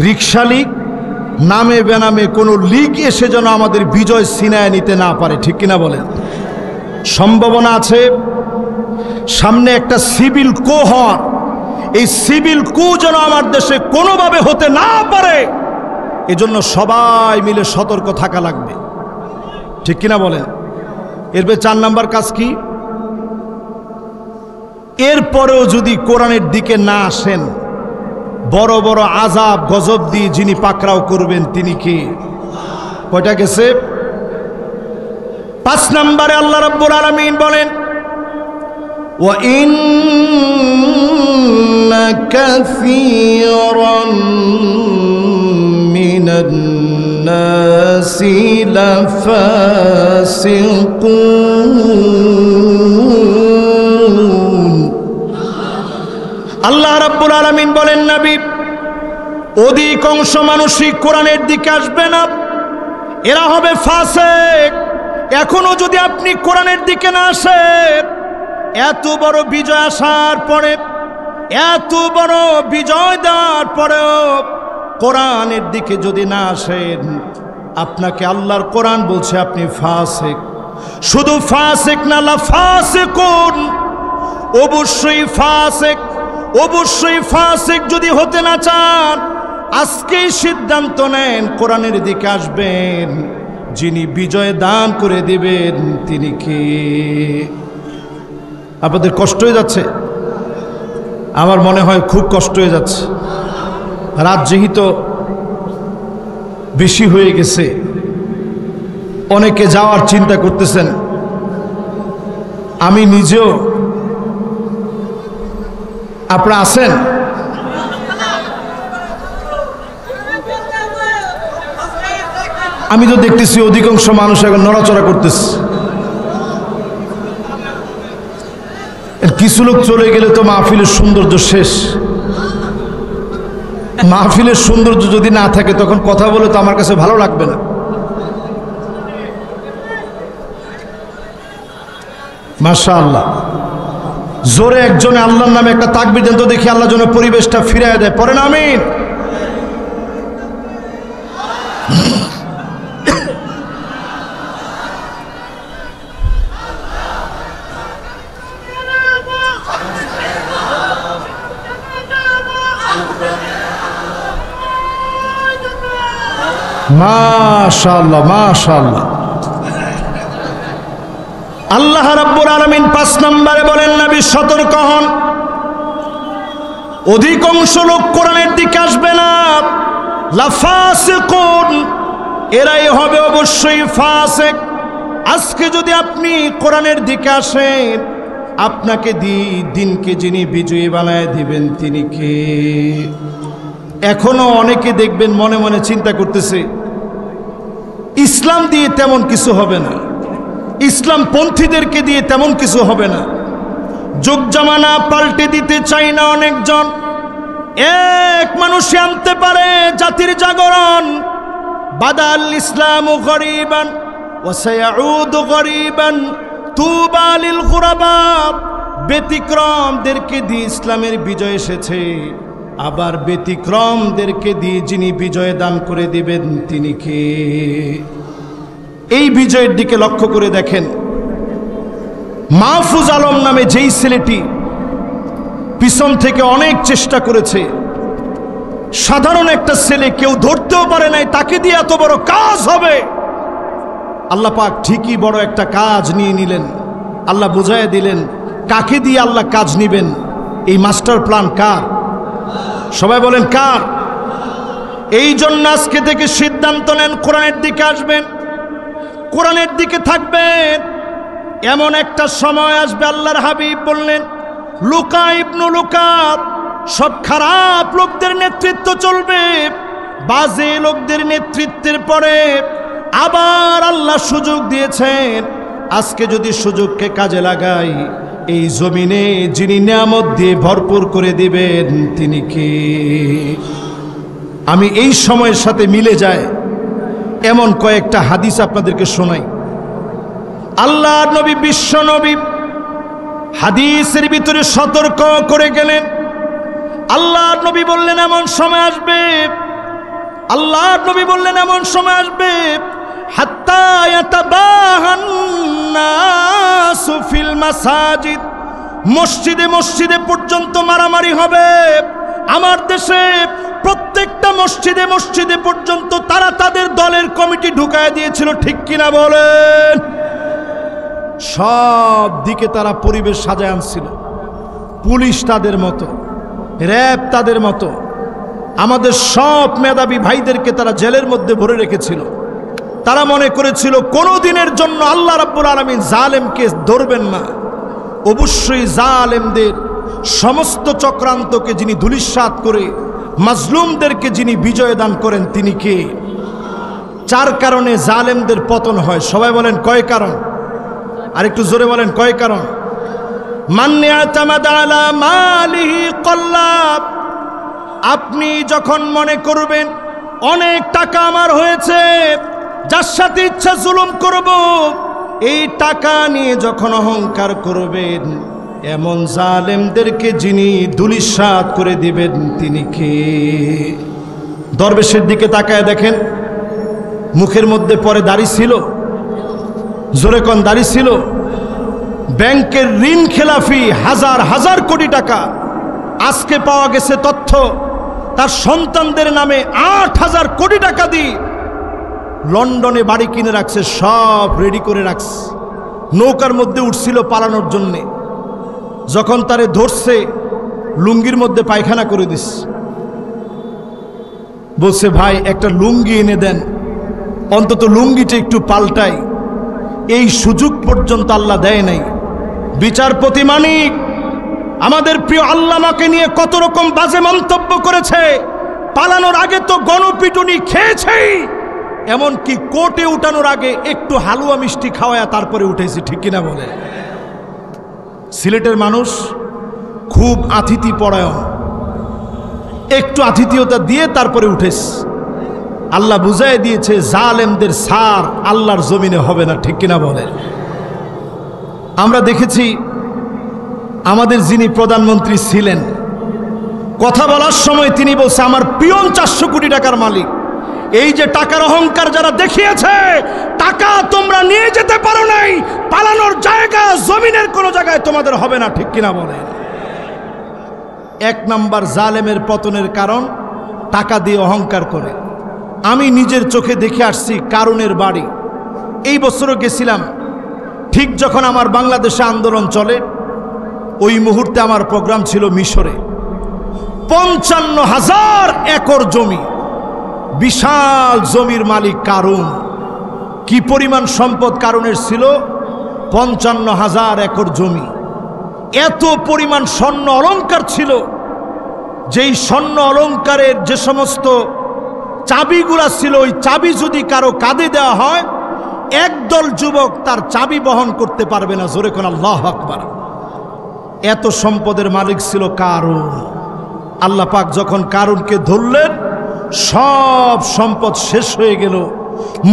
রিক্সা লীগ, নামে বেনামে কোনো লীগ এসে যেন আমাদের বিজয় ছিনায় নিতে না পারে, ঠিক কিনা বলেন? সম্ভাবনা আছে সামনে একটা সিভিল কো হওয়ার। এই সিভিল কো যেন আমার দেশে কোনোভাবে হতে না পারে, এজন্য সবাই মিলে সতর্ক থাকা লাগবে, ঠিক কিনা বলেন? এরপরে 4 নাম্বার কাজ কি? এরপরেও যদি কোরআনের দিকে না আসেন, বড় বড় আযাব গজব দিয়ে যিনি পাকড়াও করবেন তিনি কে? কয়টা গেছে? 5 নম্বরে আল্লাহ রাব্বুল আলামিন বলেন, ওয়া ইন্না কাসীরান মিনান নাসি লাফাসিকুন। আল্লাহ রাব্বুল আলামিন বলেন, নবী, অধিকাংশ মানুষই কোরআনের দিকে আসবে না, এরা হবে ফাসিক। এখনো যদি আপনি কোরআনের দিকে না আসেন, এত বড় বিজয় আসার পরে, এত বড় বিজয় দেওয়ার পরেও কোরআনের দিকে যদি না আসেন, আপনাকে আল্লাহর কোরআন বলছে আপনি ফাসিক। শুধু ফাসিক না, লাফাসিকুন, অবশ্যই ফাসিক। অবশ্যই ফাসিক যদি হতে না চান, আজকেই সিদ্ধান্ত নেন কোরআনের দিকে আসবেন। যিনি বিজয় দান করে দিবেন তিনি কে? আপনাদের কষ্ট হয়ে যাচ্ছে? আমার মনে হয় খুব কষ্ট হয়ে যাচ্ছে। রাত যেহেতু বেশি হয়ে গেছে, অনেকে যাওয়ার চিন্তা করতেছেন। আমি নিজেও, আপনারা আছেন? আমি তো দেখতেছি অধিকাংশ মানুষ এখন নড়াচড়া করতেছে। কিছু লোক চলে গেলে তো মাহফিলের সৌন্দর্য শেষ। মাহফিলের সৌন্দর্য যদি না থাকে তখন কথা বলে তো আমার কাছে ভালো লাগবে না। মাশাআল্লাহ, জোরে একজনে আল্লাহর নামে একটা তাকবীর দেন তো দেখি, আল্লাহ যেন পরিবেশটা ফিরিয়ে দেয়। পড়েন আমিন। মাশাআল্লাহ, মাশাআল্লাহ। আল্লাহ রাব্বুল আলামিন 5 নম্বরে বলেন, নবী সতর্ক হন, অধিকাংশ লোক কোরআনের দিকে আসবে না, লাফাসিকুন, এরাই হবে অবশ্যই ফাসিক। আজকে যদি আপনি কোরআনের দিকে আসেন, আপনাকে দিনকে যিনি বিজয়ী বানায় দিবেন তিনি কে? এখনো অনেকে দেখবেন মনে মনে চিন্তা করতেছে, ইসলাম দিয়ে তেমন কিছু হবে না, ইসলাম পন্থীদেরকে দিয়ে তেমন কিছু হবে না। যুগ জামানা পাল্টে দিতে চাই না অনেকজন, এক মানুষে আনতে পারে জাতির জাগরণ। বাদাল ইসলামু গরিবান ওয়া সায়াউদু গরিবান তুবা লিল গুরাবা। ব্যতিক্রমদেরকে দিয়ে ইসলামের বিজয় এসেছে, আবার ব্যতিক্রমদেরকে দিয়ে যিনি বিজয় দান করে দিবেন তিনি কে? এই বিজয়ের দিকে লক্ষ্য করে দেখেন, মাহফুজ আলম নামে যেই ছেলেটি পিছন থেকে অনেক চেষ্টা করেছে, সাধারণ একটা ছেলে, কেউ ধরতেও পারে নাই তাকে দিয়ে এত বড় কাজ হবে। আল্লাহ পাক ঠিকই বড় একটা কাজ নিয়ে নিলেন। আল্লাহ বুঝাইয়া দিলেন কাকে দিয়ে আল্লাহ কাজ নিবেন। এই মাস্টার প্ল্যান কার? সবাই বলেন কার? এই জন্য আজকে থেকে সিদ্ধান্ত নেন কোরআনের দিকে আসবেন, কোরআনের দিকে থাকবেন। এমন একটা সময় আসবে, আল্লাহর হাবিব বললেন লুকা ইবনু লুকা, সব খারাপ লোকদের নেতৃত্ব চলবে, বাজে লোকদের নেতৃত্বের পরে আবার আল্লাহ সুযোগ দিয়েছেন। আজকে যদি সুযোগকে কাজে লাগাই, এই জমিনে যিনি নিয়ামত দিয়ে ভরপুর করে দিবেন তিনি কে? আমি এই সময়ের সাথে মিলে যায় এমন কয়েকটা হাদিস আপনাদেরকে শোনাই। আল্লাহর নবী, বিশ্ব নবী হাদিসের ভিতরে সতর্ক করে গেলেন। আল্লাহর নবী বললেন এমন সময় আসবে, আল্লাহর নবী বললেন এমন সময় আসবে, হাত্তা ইয়াতাবাহান নাসু ফিল মাসাজিদ, মসজিদে মসজিদে পর্যন্ত মারামারি হবে। আমার দেশে প্রত্যেকটা মসজিদে মসজিদে পর্যন্ত তারা তাদের দলের কমিটি ঢুকায় দিয়েছিল, ঠিক কিনা বলেন? সব দিকে তারা পরিবেশ সাজায় আনছিল, পুলিশ তাদের মতো, র্যাব তাদের মতো, আমাদের সব মেধাবী ভাইদেরকে তারা জেলের মধ্যে ভরে রেখেছিল। তারা মনে করেছিল কোনো দিনের জন্য আল্লাহ রাব্বুল আলামিন জালেমকে ধরবেন না। অবশ্যই জালেমদের সমস্ত চক্রান্তকে যিনি ধূলিসাৎ করে মাজলুমদেরকে যিনি বিজয় দান করেন তিনি কে? চার কারণে জালেমদের পতন হয়। সবাই বলেন কয় কারণ? আর একটু জোরে বলেন কয় কারণ? মান ইয়াতামাদা আলা মালিহি কল্লাব, আপনি যখন মনে করবেন অনেক টাকা আমার হয়েছে, যার সাথে ইচ্ছা জুলুম করব, এই টাকা নিয়ে যখন অহংকার করবেন, এমন জালেমদেরকে যিনি ধূলিসাৎ করে দিবেন তিনি কে? দরবেশের দিকে তাকায় দেখেন, মুখের মধ্যে পরে দাড়ি ছিল, জোরে কোন দাড়ি ছিল, ব্যাংকের ঋণ খেলাফি হাজার হাজার কোটি টাকা। আজকে পাওয়া গেছে তথ্য, তার সন্তানদের নামে ৮,০০০ কোটি টাকা দিয়ে লন্ডনে বাড়ি কিনে রাখছে, সব রেডি করে রাখছে, নৌকার মধ্যে উঠছিল পালানোর জন্যে। যখন তারে ধরছে, লুঙ্গির মধ্যে পায়খানা করে দিস, বলছে ভাই একটা লুঙ্গি এনে দেন, অন্তত লুঙ্গিটা একটু পাল্টাই। এই সুযোগ পর্যন্ত আল্লাহ দেয় নাই। বিচারপতি মানিক আমাদের প্রিয় আল্লামাকে নিয়ে কত রকম বাজে মন্তব্য করেছে, পালানোর আগে তো গণপিটুনি খেয়েছেই, এমনকি কোর্টে উঠানোর আগে একটু হালুয়া মিষ্টি খাওয়ায়া তারপরে উঠেছে, ঠিক কিনা বলে? সিলেটের মানুষ খুব আতিথি পরায়ণ, একটু আতিথিয়তা দিয়ে তারপরে উঠেছে। আল্লাহ বুঝাই দিয়েছে জালেমদের সার আল্লাহর জমিনে হবে না, ঠিক কিনা বলে? আমরা দেখেছি আমাদের যিনি প্রধানমন্ত্রী ছিলেন, কথা বলার সময় তিনি বলছে আমার পিয়ন 400 কোটি টাকার মালিক। এই যে টাকার অহংকার যারা দেখিয়েছে, টাকা তোমরা নিয়ে যেতে পারো নাই, পালানোর জায়গা জমিনের কোনো জায়গায় তোমাদের হবে না, ঠিক কিনা বলে? এক নাম্বার জালেমের পতনের কারণ টাকা দিয়ে অহংকার করে। আমি নিজের চোখে দেখে আসছি কারুনের বাড়ি। এই বছরও গেছিলাম, ঠিক যখন আমার বাংলাদেশে আন্দোলন চলে, ওই মুহূর্তে আমার প্রোগ্রাম ছিল মিশরে। 55,000 একর জমি, বিশাল জমির মালিক কারুন। কি পরিমাণ সম্পদ কারুনের ছিল? 55,000 একর জমি। এত পরিমাণ স্বর্ণ অলংকার ছিল, যেই স্বর্ণ অলংকারের যে সমস্ত চাবিগুলা ছিল, ওই চাবি যদি কারো কাঁধে দেওয়া হয় একদল যুবক তার চাবি বহন করতে পারবে না। জোরে কোন আল্লাহু আকবার। এত সম্পদের মালিক ছিল কারুন। আল্লাহ পাক যখন কারুনকে ধরলেন সব সম্পদ শেষ হয়ে গেল।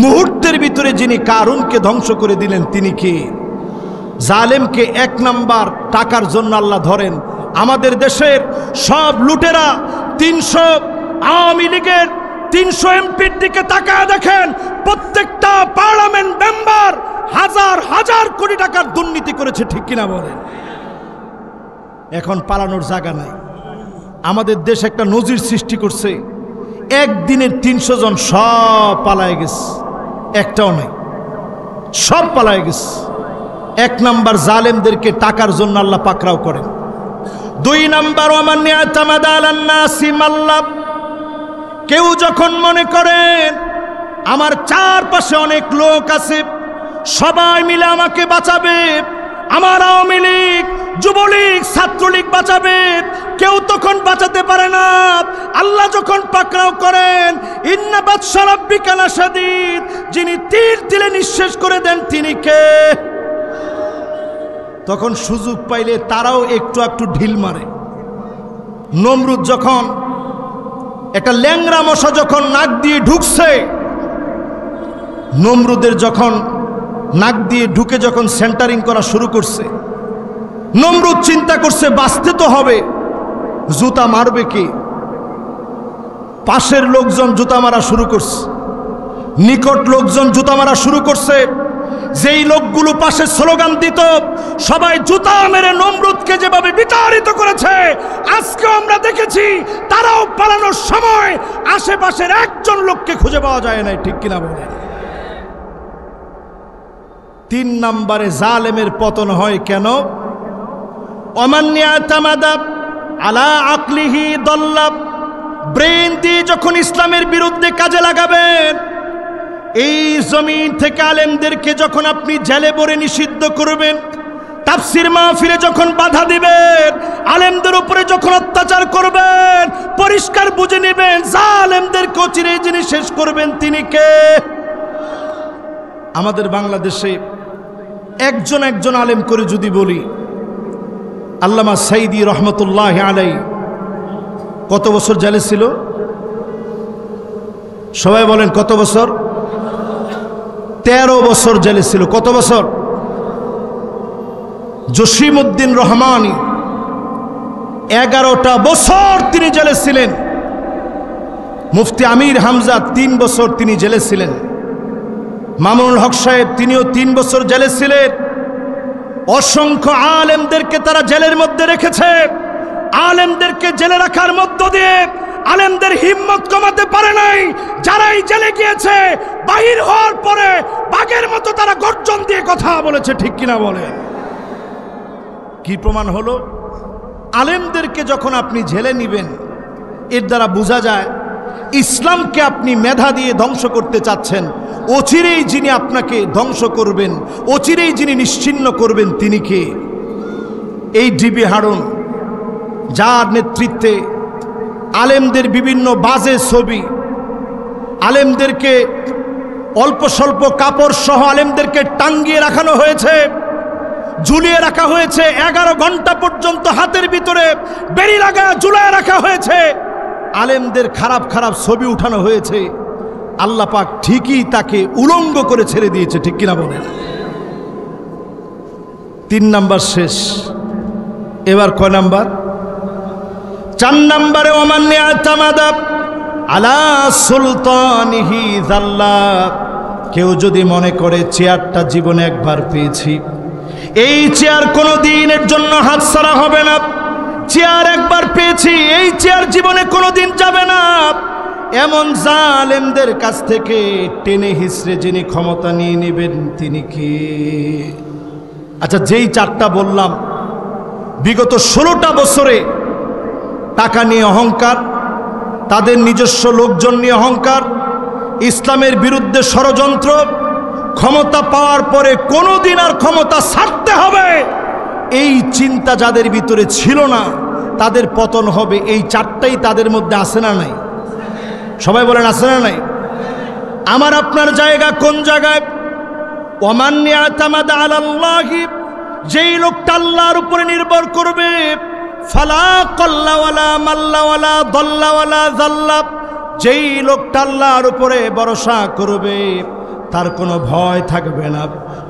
মুহূর্তের ভিতরে যিনি কারুনকে ধ্বংস করে দিলেন তিনি কে? জালেমকে 1 নাম্বার টাকার জন্য আল্লাহ ধরেন। আমাদের দেশের সব লুটেরা 300 আওয়ামী লীগের 300 এমপির দিকে তাকায় দেখেন, প্রত্যেকটা পার্লামেন্ট মেম্বার হাজার হাজার কোটি টাকার দুর্নীতি করেছে, ঠিক কিনা বলেন? এখন পালানোর জায়গা নাই। আমাদের দেশ একটা নজির সৃষ্টি করছে, একদিনের 300 জন সব পালায় গেছে, একটাও নাই, সব পালায় গেছে। 1 নাম্বার জালেমদেরকে টাকার জন্য আল্লাহ পাকড়াও করেন। 2 নাম্বার কেউ যখন মনে করেন আমার চারপাশে অনেক লোক আছে, সবাই মিলে আমাকে বাঁচাবে, আমার আওয়ামী লীগ, যুবলীগ, ছাত্রলীগ বাঁচাবে, কেউ তখন বাঁচাতে পারে না। আল্লাহ যখন পাকড়াও করেন, ইন্না বাতশা রাব্বিকা লাশাদীদ, যিনি তীর দিলে নিঃশেষ করে দেন তিনি কে? তখন সুযোগ পাইলে তারাও একটু একটু ঢিল মারে। নমরুদ যখন একটা ল্যাংড়া মশা যখন নাক দিয়ে ঢুকছে, নমরুদের যখন নাক দিয়ে ঢুকে যখন সেন্টারিং করা শুরু করছে, নমরুদ চিন্তা করছে বাঁচতে তো হবে, জুতা মারবে কি? পাশের লোকজন জুতা মারা শুরু করছে, নিকট লোকজন জুতা মারা শুরু করছে। যেই লোকগুলো পাশে স্লোগান দিত, সবাই জুতা মেরে নমরুদকে যেভাবে বিতাড়িত করেছে, আজকে আমরা দেখেছি তারাও পালানোর সময় আশেপাশের একজন লোককে খুঁজে পাওয়া যায় না, ঠিক কিনা বলে? 3 নম্বরে জালেমের পতন হয় কেন? আলা আকলিহি দল্লাব, ব্রেন দিয়ে যখন ইসলামের বিরুদ্ধে কাজে লাগাবেন, এই জমিন থেকে আলেমদেরকে যখন আপনি জেলে ভরে নিষিদ্ধ করবেন, তাফসীর মাহফিলে যখন বাধা দিবেন, আলেমদের উপরে যখন অত্যাচার করবেন, পরিষ্কার বুঝে নেবেন জালেমদেরকে চিরে যিনি শেষ করবেন তিনি কে? আমাদের বাংলাদেশে একজন আলেম করে যদি বলি, আল্লামা সাইদি রহমতুল্লাহ আলাইহি কত বছর জেলে ছিল? সবাই বলেন কত বছর? 13 বছর জেলে ছিল। কত বছর? জসিমউদ্দিন রহমানী 11টা বছর তিনি জেলে ছিলেন। মুফতি আমির হামজা 3 বছর তিনি জেলে ছিলেন। মামুনুল হক সাহেব তিনিও 3 বছর জেলে ছিলেন। অসংখ্য আলেমদেরকে তারা জেলের মধ্যে রেখেছে। আলেমদেরকে জেলে রাখার মধ্য দিয়ে আলেমদের হিম্মত কমাতে পারে নাই। যারাই জেলে গিয়েছে বাহির হওয়ার পরে বাঘের মতো তারা গর্জন দিয়ে কথা বলেছে, ঠিক কিনা বলে? কি প্রমাণ হলো? আলেমদেরকে যখন আপনি জেলে নিবেন, এর দ্বারা বোঝা যায় ইসলামকে আপনি মেধা দিয়ে ধ্বংস করতে চাচ্ছেন। অচিরেই যিনি আপনাকে ধ্বংস করবেন, অচিরেই যিনি নিশ্চিহ্ন করবেন তিনি কে? এই ডিবি হারুন, যার নেতৃত্বে আলেমদের বিভিন্ন বাজে ছবি, আলেমদেরকে অল্প স্বল্প কাপড় সহ আলেমদেরকে টাঙ্গিয়ে রাখানো হয়েছে, ঝুলিয়ে রাখা হয়েছে, 11 ঘন্টা পর্যন্ত হাতের ভিতরে বেড়ি লাগা ঝুলায় রাখা হয়েছে, আলেমদের খারাপ খারাপ ছবি উঠানো হয়েছে। আল্লাহ পাক ঠিকই তাকে উলঙ্গ করে ছেড়ে দিয়েছে, ঠিক কিনা বলেন? 3 নাম্বার শেষ। এবার কয় নাম্বার? 4 নাম্বারে ওমান্নে আতামাদা আলা সুলতানিহি জাল্লা, কেউ যদি মনে করে চেয়ারটা জীবনে একবার পেয়েছি, এই চেয়ার কোনো দিনের জন্য হাতছাড়া হবে না, চেয়ার একবার পেয়েছি, এই চেয়ার জীবনে কোনোদিন যাবে না, এমন জালেমদের কাছ থেকে টেনে হিসড়ে যিনি ক্ষমতা নিয়ে নেবেন তিনি কি? আচ্ছা, যেই 4টা বললাম, বিগত 16টা বছরে টাকা নিয়ে অহংকার, তাদের নিজস্ব লোকজন নিয়ে অহংকার, ইসলামের বিরুদ্ধে ষড়যন্ত্র, ক্ষমতা পাওয়ার পরে কোনোদিন আর ক্ষমতা ছাড়তে হবে এই চিন্তা যাদের ভিতরে ছিল না, তাদের পতন হবে। এই 4টাই তাদের মধ্যে আছে না নাই? সবাই বলেন আছে না নাই? আমার আপনার জায়গা কোন জায়গায়? ওমান ইয়াতামাদা আলাল্লাহি, যেই লোকটা আল্লাহর উপরে নির্ভর করবে, ফালা কল্লা ওয়ালা মাল্লা ওয়ালা দল্লা ওয়ালা জাল্লা, যেই লোকটা আল্লাহর উপরে ভরসা করবে তার কোনো ভয় থাকবে না,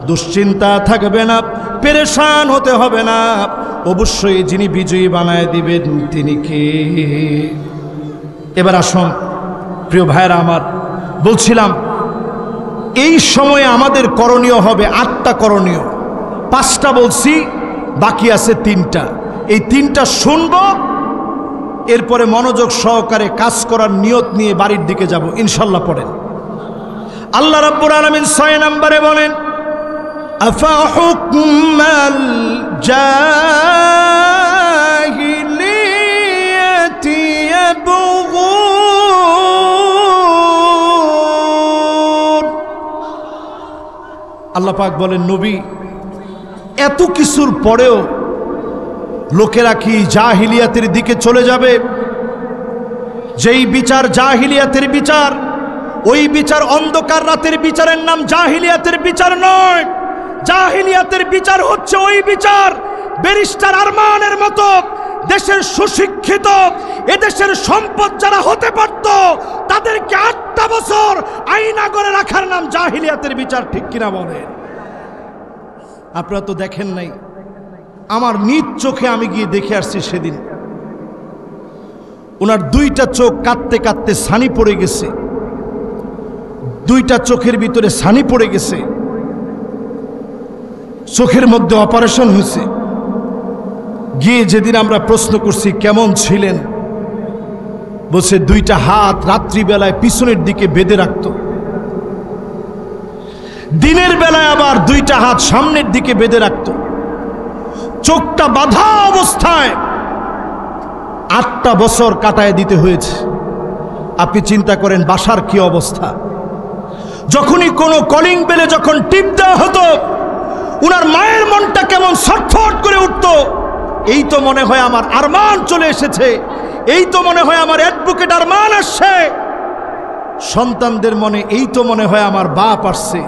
দুশ্চিন্তা থাকবে না, পেরেশান হতে হবে না। অবশ্যই যিনি বিজয়ী বানায় দিবেন তিনি কে? এবার আসুন প্রিয় ভাইরা আমার, বলছিলাম এই সময়ে আমাদের করণীয় হবে 8টা করণীয়। 5টা বলছি, বাকি আছে 3টা। এই 3টা শুনবো, এরপরে মনোযোগ সহকারে কাজ করার নিয়ত নিয়ে বাড়ির দিকে যাব ইনশাল্লাহ। পড়েন, আল্লাহ রাব্বুল আলামিন 6 নম্বরে বলেন, আফা হুকমাল জাহিলিয়াতি ইয়াবগুন। আল্লাহ পাক বলেন, নবী এত কিছুর পরেও লোকেরা কি জাহিলিয়াতের দিকে চলে যাবে? যেই বিচার জাহিলিয়াতের বিচার, ওই বিচার অন্ধকার রাতের বিচারের নাম জাহিলিয়াতের বিচার নয়। জাহিলিয়াতের বিচার হচ্ছে ওই বিচার, ব্যারিস্টার আরমানের মতো দেশের সুশিক্ষিত, এদেশের সম্পদ যারা হতে পারত তাদেরকে 8টা বছর আইনা করে রাখার নাম জাহিলিয়াতের বিচার। ঠিক কিনা বলেন? আপনারা তো দেখেন নাই, আমার নিজ চোখে আমি গিয়ে দেখে আসছি। সেদিন ওনার 2টা চোখ কাঁদতে কাঁদতে ছানি পড়ে গেছে, 2টা চোখের ভিতরে ছানি পড়ে গেছে, চোখের মধ্যে অপারেশন হয়েছে। গিয়ে যেদিন আমরা প্রশ্ন করছি কেমন ছিলেন, বলছে 2টা হাত রাত্রিবেলায় পিছনের দিকে বেঁধে রাখত, দিনের বেলায় আবার 2টা হাত সামনের দিকে বেঁধে রাখত, চোখটা বাঁধা অবস্থায় 8টা বছর কাটায় দিতে হয়েছে। আপনি চিন্তা করেন বাসার কি অবস্থা। যখনই কোনো কলিং বেলে যখন টিপ দেওয়া হতো, উনার মায়ের মনটা কেমন ছটফট করে উঠত। এই তো মনে হয় আমার আরমান চলে এসেছে, এই তো মনে হয় আমার অ্যাডভোকেট আরমান আসছে। সন্তানদের মনে এই তো মনে হয় আমার বাপ আসছে,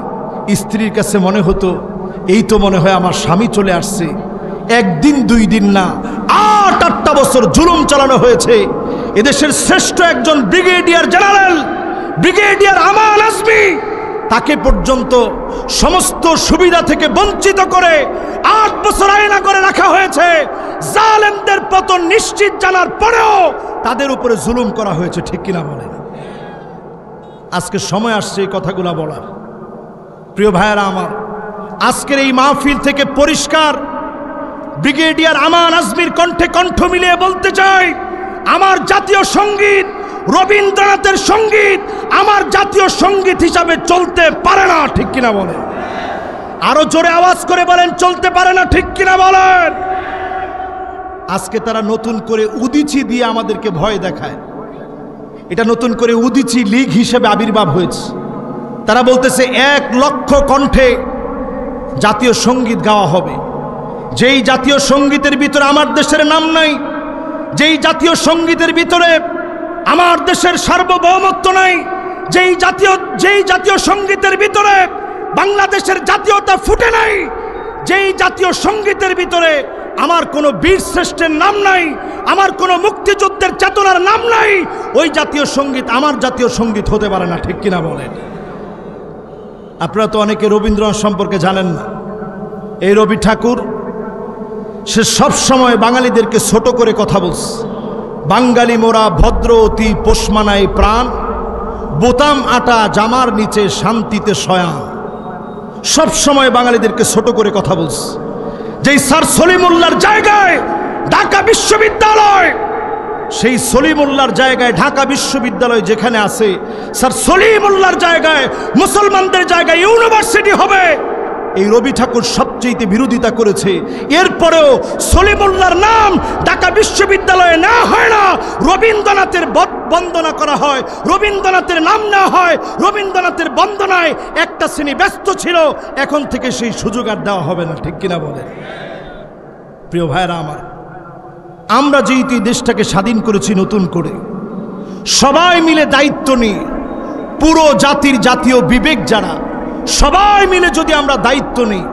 স্ত্রীর কাছে মনে হতো এই তো মনে হয় আমার স্বামী চলে আসছে। একদিন 2 দিন না, 8টা বছর জুলুম চালানো হয়েছে। এদেশের শ্রেষ্ঠ একজন ব্রিগেডিয়ার জেনারেল, ব্রিগেডিয়ার আমান আজমি, তাকে পর্যন্ত সমস্ত সুবিধা থেকে বঞ্চিত করে 8 বছর আয়না করে রাখা হয়েছে। জালেমদের পতন নিশ্চিত জানার পরেও তাদের উপরে জুলুম করা হয়েছে। ঠিক কিনা বলেন? আজকে সময় আসছে এই কথাগুলো বলার। প্রিয় ভাইয়েরা আমার, আজকের এই মাহফিল থেকে পরিষ্কার ব্রিগেডিয়ার আমান আজমির কণ্ঠে কণ্ঠ মিলিয়ে বলতে চাই, আমার জাতীয় সঙ্গীত রবীন্দ্রনাথের সঙ্গীত আমার জাতীয় সঙ্গীত হিসাবে চলতে পারে না। ঠিক কিনা বলেন? আরো জোরে আওয়াজ করে বলেন, চলতে পারে না। ঠিক কিনা বলেন? আজকে তারা নতুন করে উদিচি দিয়ে আমাদেরকে ভয় দেখায়। এটা নতুন করে উদিচি লীগ হিসেবে আবির্ভাব হয়েছে। তারা বলতেছে 1 লক্ষ কণ্ঠে জাতীয় সঙ্গীত গাওয়া হবে। যেই জাতীয় সঙ্গীতের ভিতরে আমার দেশের নাম নাই, যেই জাতীয় সঙ্গীতের ভিতরে আমার দেশের সার্বভৌমত্ব নাই, যেই জাতীয় সঙ্গীতের ভিতরে বাংলাদেশের জাতীয়তা ফুটে নাই, যেই জাতীয় সঙ্গীতের ভিতরে আমার কোনো বীর শ্রেষ্ঠের নাম নাই, আমার কোনো মুক্তিযুদ্ধের চেতনার নাম নাই, ওই জাতীয় সঙ্গীত আমার জাতীয় সঙ্গীত হতে পারে না। ঠিক কিনা বলেন? আপনারা তো অনেকে রবীন্দ্রনাথ সম্পর্কে জানেন না। এই রবি ঠাকুর, সে সব সময় বাঙালিদেরকে ছোট করে কথা বলছে। বাঙালি মোরা ভদ্র অতি পোষমানায় প্রাণ, বোতাম আটা জামার নিচে শান্তিতে শয়ান। সব সময় বাঙালিদেরকে ছোট করে কথা বলছে। যেই স্যার সলিমুল্লাহর জায়গায় ঢাকা বিশ্ববিদ্যালয়, সেই সলিমুল্লাহর জায়গায় ঢাকা বিশ্ববিদ্যালয় যেখানে আছে, স্যার সলিমুল্লাহর জায়গায় মুসলমানদের জায়গায় ইউনিভার্সিটি হবে, এই রবি ঠাকুর সবচেয়ে বিরোধিতা করেছে। এরপরেও সলিমুল্লাহর নাম ঢাকা বিশ্ববিদ্যালয়ে না হয় না, রবীন্দ্রনাথের বন্দনা করা হয়, রবীন্দ্রনাথের নাম না হয়, রবীন্দ্রনাথের বন্দনায় একটা শ্রেণী ব্যস্ত ছিল। এখন থেকে সেই সুযোগ আর দেওয়া হবে না। ঠিক কিনা বলে? প্রিয় ভাইরা আমার, আমরা যেহেতু দেশটাকে স্বাধীন করেছি নতুন করে, সবাই মিলে দায়িত্ব নিয়ে, পুরো জাতির জাতীয় বিবেক যারা, সবাই মিলে যদি আমরা দায়িত্ব নিই,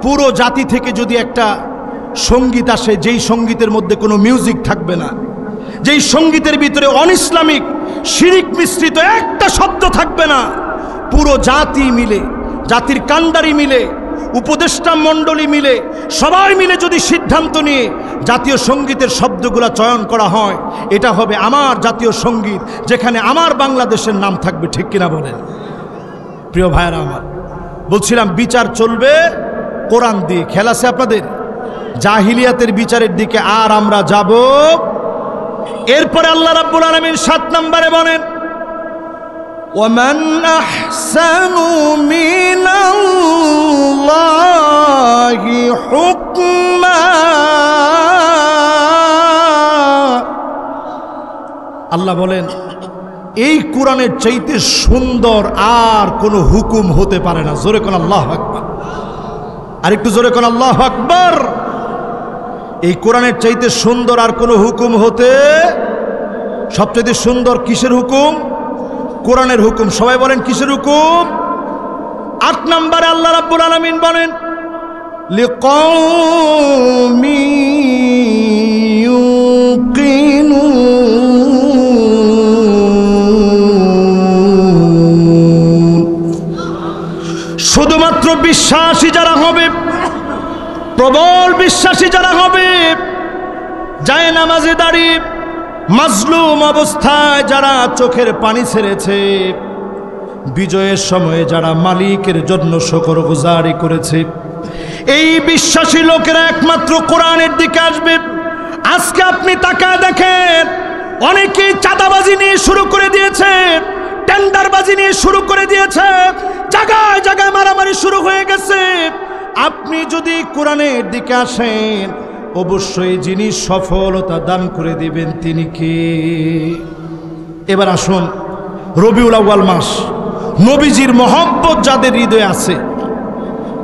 পুরো জাতি থেকে যদি একটা সঙ্গীত আসে, যেই সঙ্গীতের মধ্যে কোনো মিউজিক থাকবে না, যেই সঙ্গীতের ভিতরে অনইসলামিক শিরিক মিশ্রিত একটা শব্দ থাকবে না, পুরো জাতি মিলে, জাতির কান্ডারি মিলে, উপদেষ্টা মণ্ডলী মিলে, সবাই মিলে যদি সিদ্ধান্ত নিয়ে জাতীয় সঙ্গীতের শব্দগুলো চয়ন করা হয়, এটা হবে আমার জাতীয় সঙ্গীত, যেখানে আমার বাংলাদেশের নাম থাকবে। ঠিক কিনা বলেন? প্রিয় ভাইরা আমার, বলছিলাম বিচার চলবে কোরআন দিয়ে। খেয়াল আছে আপনাদের? জাহিলিয়াতের বিচারের দিকে আর আমরা যাব। এরপরে আল্লাহ রাব্বুল আলামিন 7 নম্বরে বলেন, ওয়ামান আহসানু মিনাল্লাহি হুকমা। আল্লাহ বলেন, এই কোরআনের চাইতে সুন্দর আর কোনো হুকুম হতে পারে না। জোরে কোন আল্লাহু আকবার। আর একটু জোরে কোন আল্লাহু আকবার। এই কোরআনের চাইতে সুন্দর আর কোনো হুকুম হতে, সবচেয়ে সুন্দর কিসের হুকুম? কোরআনের হুকুম। সবাই বলেন কিসের হুকুম? 8 নম্বরে আল্লাহ রাব্বুল আলামিন বলেন, লিকাওমি ইউকিনুন। শুধুমাত্র বিশ্বাসী যারা হবে, প্রবল বিশ্বাসী যারা হবে, যায় নামাজে দাঁড়িয়ে মাজলুম অবস্থায় যারা চোখের পানি ছেড়েছে, বিজয়ের সময়ে যারা মালিকের জন্য শুকরগুজারি করেছে, এই বিশ্বাসী লোকেরা একমাত্র কোরআনের দিকে আসবে। আজকে আপনি তাকায় দেখেন, অনেকেই চাঁদাবাজি নিয়ে শুরু করে দিয়েছে, টেন্ডারবাজি নিয়ে শুরু করে দিয়েছে, জায়গায় জায়গায় মারামারি শুরু হয়ে গেছে। আপনি যদি কোরআনের দিকে আসেন, অবশ্যই যিনি সফলতা দান করে দিবেন তিনি কে? এবার আসুন, রবিউল আউয়াল মাস, নবীজির মহব্বত যাদের হৃদয়ে আছে,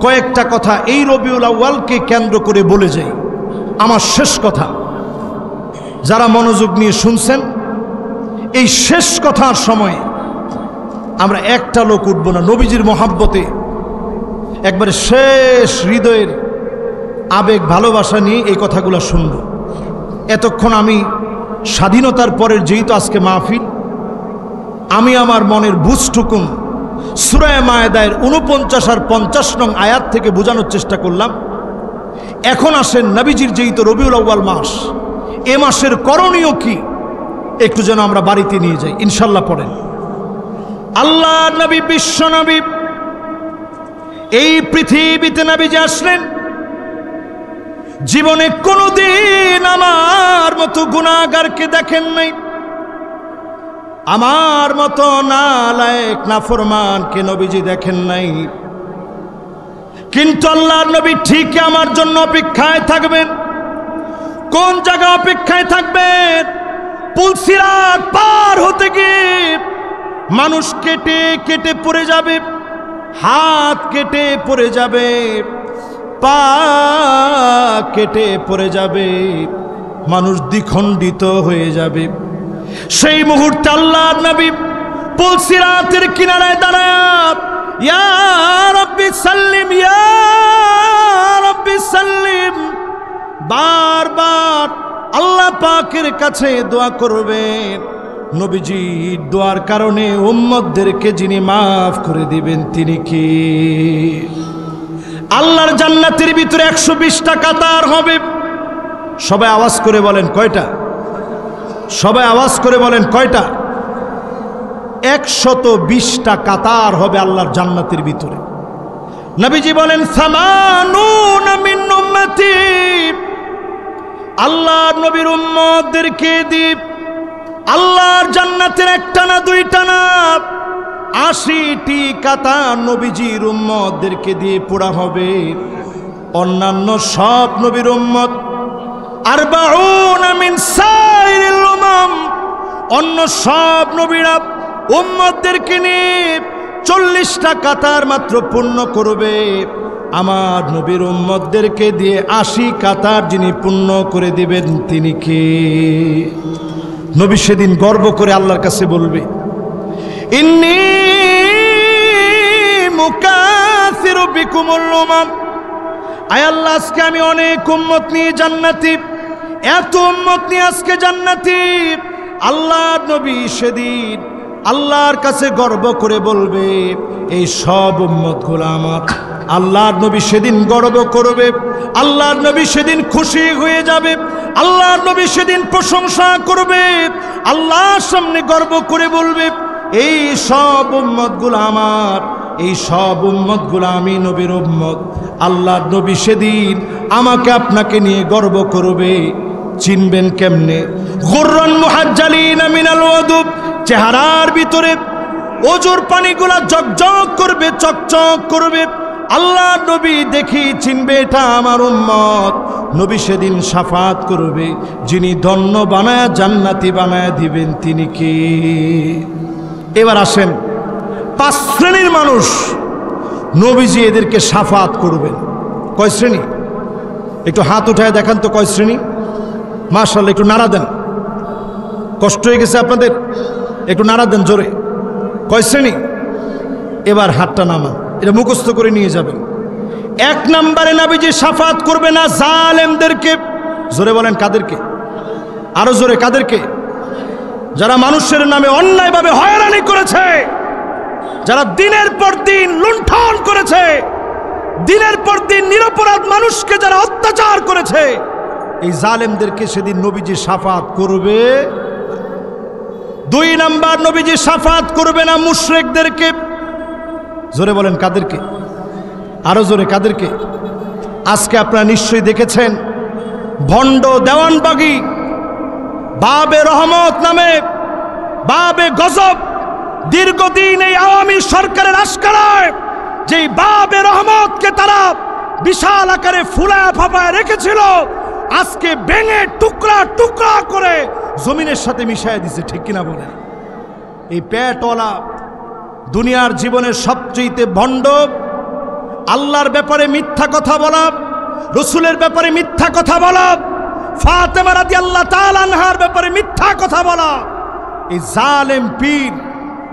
কয়েকটা কথা এই রবিউল আউয়ালকে কেন্দ্র করে বলে যাই। আমার শেষ কথা, যারা মনোযোগ নিয়ে শুনছেন, এই শেষ কথার সময় আমরা একটা লোক উঠব না, নবীজির মহব্বতে একবারে শেষ হৃদয়ের আবেগ ভালোবাসা নিয়ে এই কথাগুলো শুনব। এতক্ষণ আমি স্বাধীনতার পরের, যেহেতু আজকে মাহফিল, আমি আমার মনের বুঝটুকুন সূরা মায়েদার 49 আর 50 নং আয়াত থেকে বোঝানোর চেষ্টা করলাম। এখন আসেন, নবীজির যেহেতু রবিউল আউয়াল মাস, এ মাসের করণীয় কি একটু যেন আমরা বাড়িতে নিয়ে যাই, ইনশাল্লাহ। পড়েন, আল্লাহ নবী, বিশ্ব নবী, এই পৃথিবীতে নবীজি আসলেন, জীবনে কোনোদিন আমার মতো গুনাহগারকে দেখেন নাই, আমার মতো নালায়েক নাফরমানকে নবীজি দেখেন নাই। কিন্তু আল্লাহর নবী ঠিক আমার জন্য অপেক্ষায় থাকবেন। কোন জায়গা অপেক্ষায় থাকবেন? পুলসিরাত পার হতে গিয়ে মানুষ কেটে কেটে পড়ে যাবে, হাত কেটে পড়ে যাবে, পা কেটে পড়ে যাবে, মানুষ দ্বিখণ্ডিত হয়ে যাবে। সেই মুহূর্তে আল্লাহর নবী পুলসিরাতের কিনারায় দাঁড়ায়, ইয়া রাব্বি সাল্লিম, ইয়া রাব্বি সাল্লিম, বারবার আল্লাহ পাকের কাছে দোয়া করবেন। নবীজি দোয়ার কারণে উম্মতদেরকে যিনি মাফ করে দিবেন তিনি কি? আল্লাহর জান্নাতের ভিতরে 120টা কাতার হবে। সবাই আওয়াজ করে বলেন কয়টা? সবাই আওয়াজ করে বলেন কয়টা? 120টা কাতার হবে আল্লাহর জান্নাতের ভিতরে। নবীজি বলেন, সামানুনা মিন উম্মতি, আল্লাহর নবীর উম্মতদেরকে দিয়ে আল্লাহর জান্নাতের একটা না দুইটা না 80টি কাতার নবীজির উম্মতদেরকে দিয়ে পোড়া হবে। অন্যান্য সব নবীর উম্মত, আরবাউনা মিন সাইরিল উমাম, অন্য সব নবীরা উম্মতদেরকে নিয়ে 40টা কাতার মাত্র পূর্ণ করবে। আমার নবীর উম্মতদেরকে দিয়ে 80 কাতার যিনি পূর্ণ করে দিবেন তিনি কে? নবী সেদিন গর্ব করে আল্লাহর কাছে বলবে, ইন্নী মুকাসিরু বিকুমুল উমাম, আয় আল্লাহ আজকে আমি অনেক উম্মত নিয়ে জান্নাতি, এত উম্মত নিয়ে আজকে জান্নাতি। আল্লাহর নবী সেদিন আল্লাহর কাছে গর্ব করে বলবে, এই সব উম্মতগুলো আমার। আল্লাহর নবী সেদিন গর্ব করবে, আল্লাহর নবী সেদিন খুশি হয়ে যাবে, আল্লাহর নবী সেদিন প্রশংসা করবে, আল্লাহর সামনে গর্ব করে বলবে, এই সব উম্মতগুলো আমার, এই সব উম্মতগুলো আমি নবীর উম্মত। আল্লাহর নবী সেদিন আমাকে আপনাকে নিয়ে গর্ব করবে। চিনবেন কেমনে? গুররান মুহাজ্জালিনা মিনাল ওয়াদু, চেহারার ভিতরে ওজোর পানিগুলা জগজগ করবে, চকচক করবে। আল্লাহর নবী দেখি চিনবে এটা আমার উম্মত। নবী সেদিন শাফাত করবে, যিনি ধন্য বানায় জান্নাতি বানায় দিবেন তিনি কে? এবার আসেন, 5 শ্রেণীর মানুষ নবীজি এদেরকে শাফাত করবেন। কয় শ্রেণী? একটু হাত উঠায় দেখান তো কয় শ্রেণী? মাশাআল্লাহ, একটু নাড়া দেন। কষ্ট হয়ে গেছে আপনাদের? একটু নাড়া দেন জোরে। কয় শ্রেণী? এবার হাতটা নামান, এটা মুখস্থ করে নিয়ে যাবেন। 1 নম্বরে নবীজি শাফাত করবে না জালেমদেরকে। জোরে বলেন কাদেরকে? আরো জোরে কাদেরকে? যারা মানুষের নামে অন্যায়ভাবে হয়রানি করেছে, যারা দিনের পর দিন লুণ্ঠন করেছে, দিনের পর দিন নিরপরাধ মানুষকে যারা অত্যাচার করেছে, এই জালেমদেরকে সেদিন নবীজি শাফাত করবে। 2 নাম্বার, নবীজি শাফাত করবে না মুশরিকদেরকে। জোরে বলেন কাদেরকে? আরো জোরে কাদেরকে? আজকে আপনারা নিশ্চয়ই দেখেছেন, ভণ্ড দেওয়ানবাগী বাবে রহমত নামে বাবে গজব দীর্ঘদিন এই আওয়ামী সরকারের আশকারায় যেই বাবে রহমতকে তারা বিশাল আকারে ফুলায় ফাপায় রেখেছিল, আজকে ভেঙে টুকরা টুকরা করে জমিনের সাথে মিশায় দিছে। ঠিক কিনা বলেন? এই পেটওয়ালা দুনিয়ার জীবনের সবচেয়ে ভণ্ড, আল্লাহর ব্যাপারে মিথ্যা কথা বলা, রসুলের ব্যাপারে মিথ্যা কথা বলা, ফাতেমা রাদিয়াল্লাহু তাআলা আনহার ব্যাপারে মিথ্যা কথা বলা, এই জালেম পীর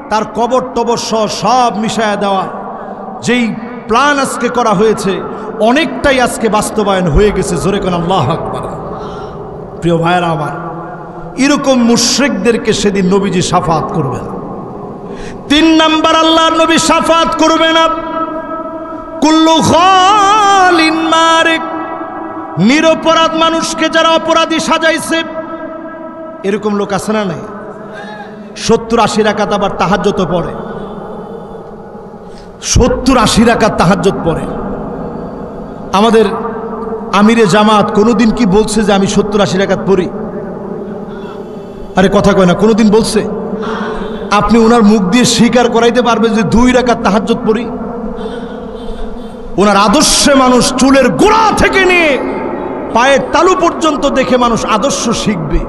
তার কবর টবর সব মিশায়া দেওয়া যেই প্ল্যান আজকে করা হয়েছে, অনেকটাই আজকে বাস্তবায়ন হয়ে গেছে। জোরে কোন আল্লাহু আকবার। প্রিয় ভাইয়েরা আমার, এরকম মুশরিকদেরকে সেদিন নবীজি শাফাত করবেন। 3 নাম্বার, আল্লাহর নবী শাফাত করবে না কুল্লু খালিন মারিক, নিরপরাধ মানুষকে যারা অপরাধী সাজাইছে। এরকম লোক আছে না নাই? 70-80 রাকাত আবার তাহাজ্জুদ পড়ে, 70-80 রাকাত তাহাজ্জুদ পড়ে। আমাদের আমিরে জামাত কোনোদিন কি বলছে যে আমি 70-80 রাকাত পড়ি? আরে কথা কয় না, কোনোদিন বলছে? আপনি ওনার মুখ দিয়ে স্বীকার করাইতে পারবেন যে 2 রাকাত তাহাজ্জুদ পড়ি? ওনার আদর্শে মানুষ চুলের গোড়া থেকে নিয়ে পায়ের তালু পর্যন্ত দেখে মানুষ আদর্শ শিখবে।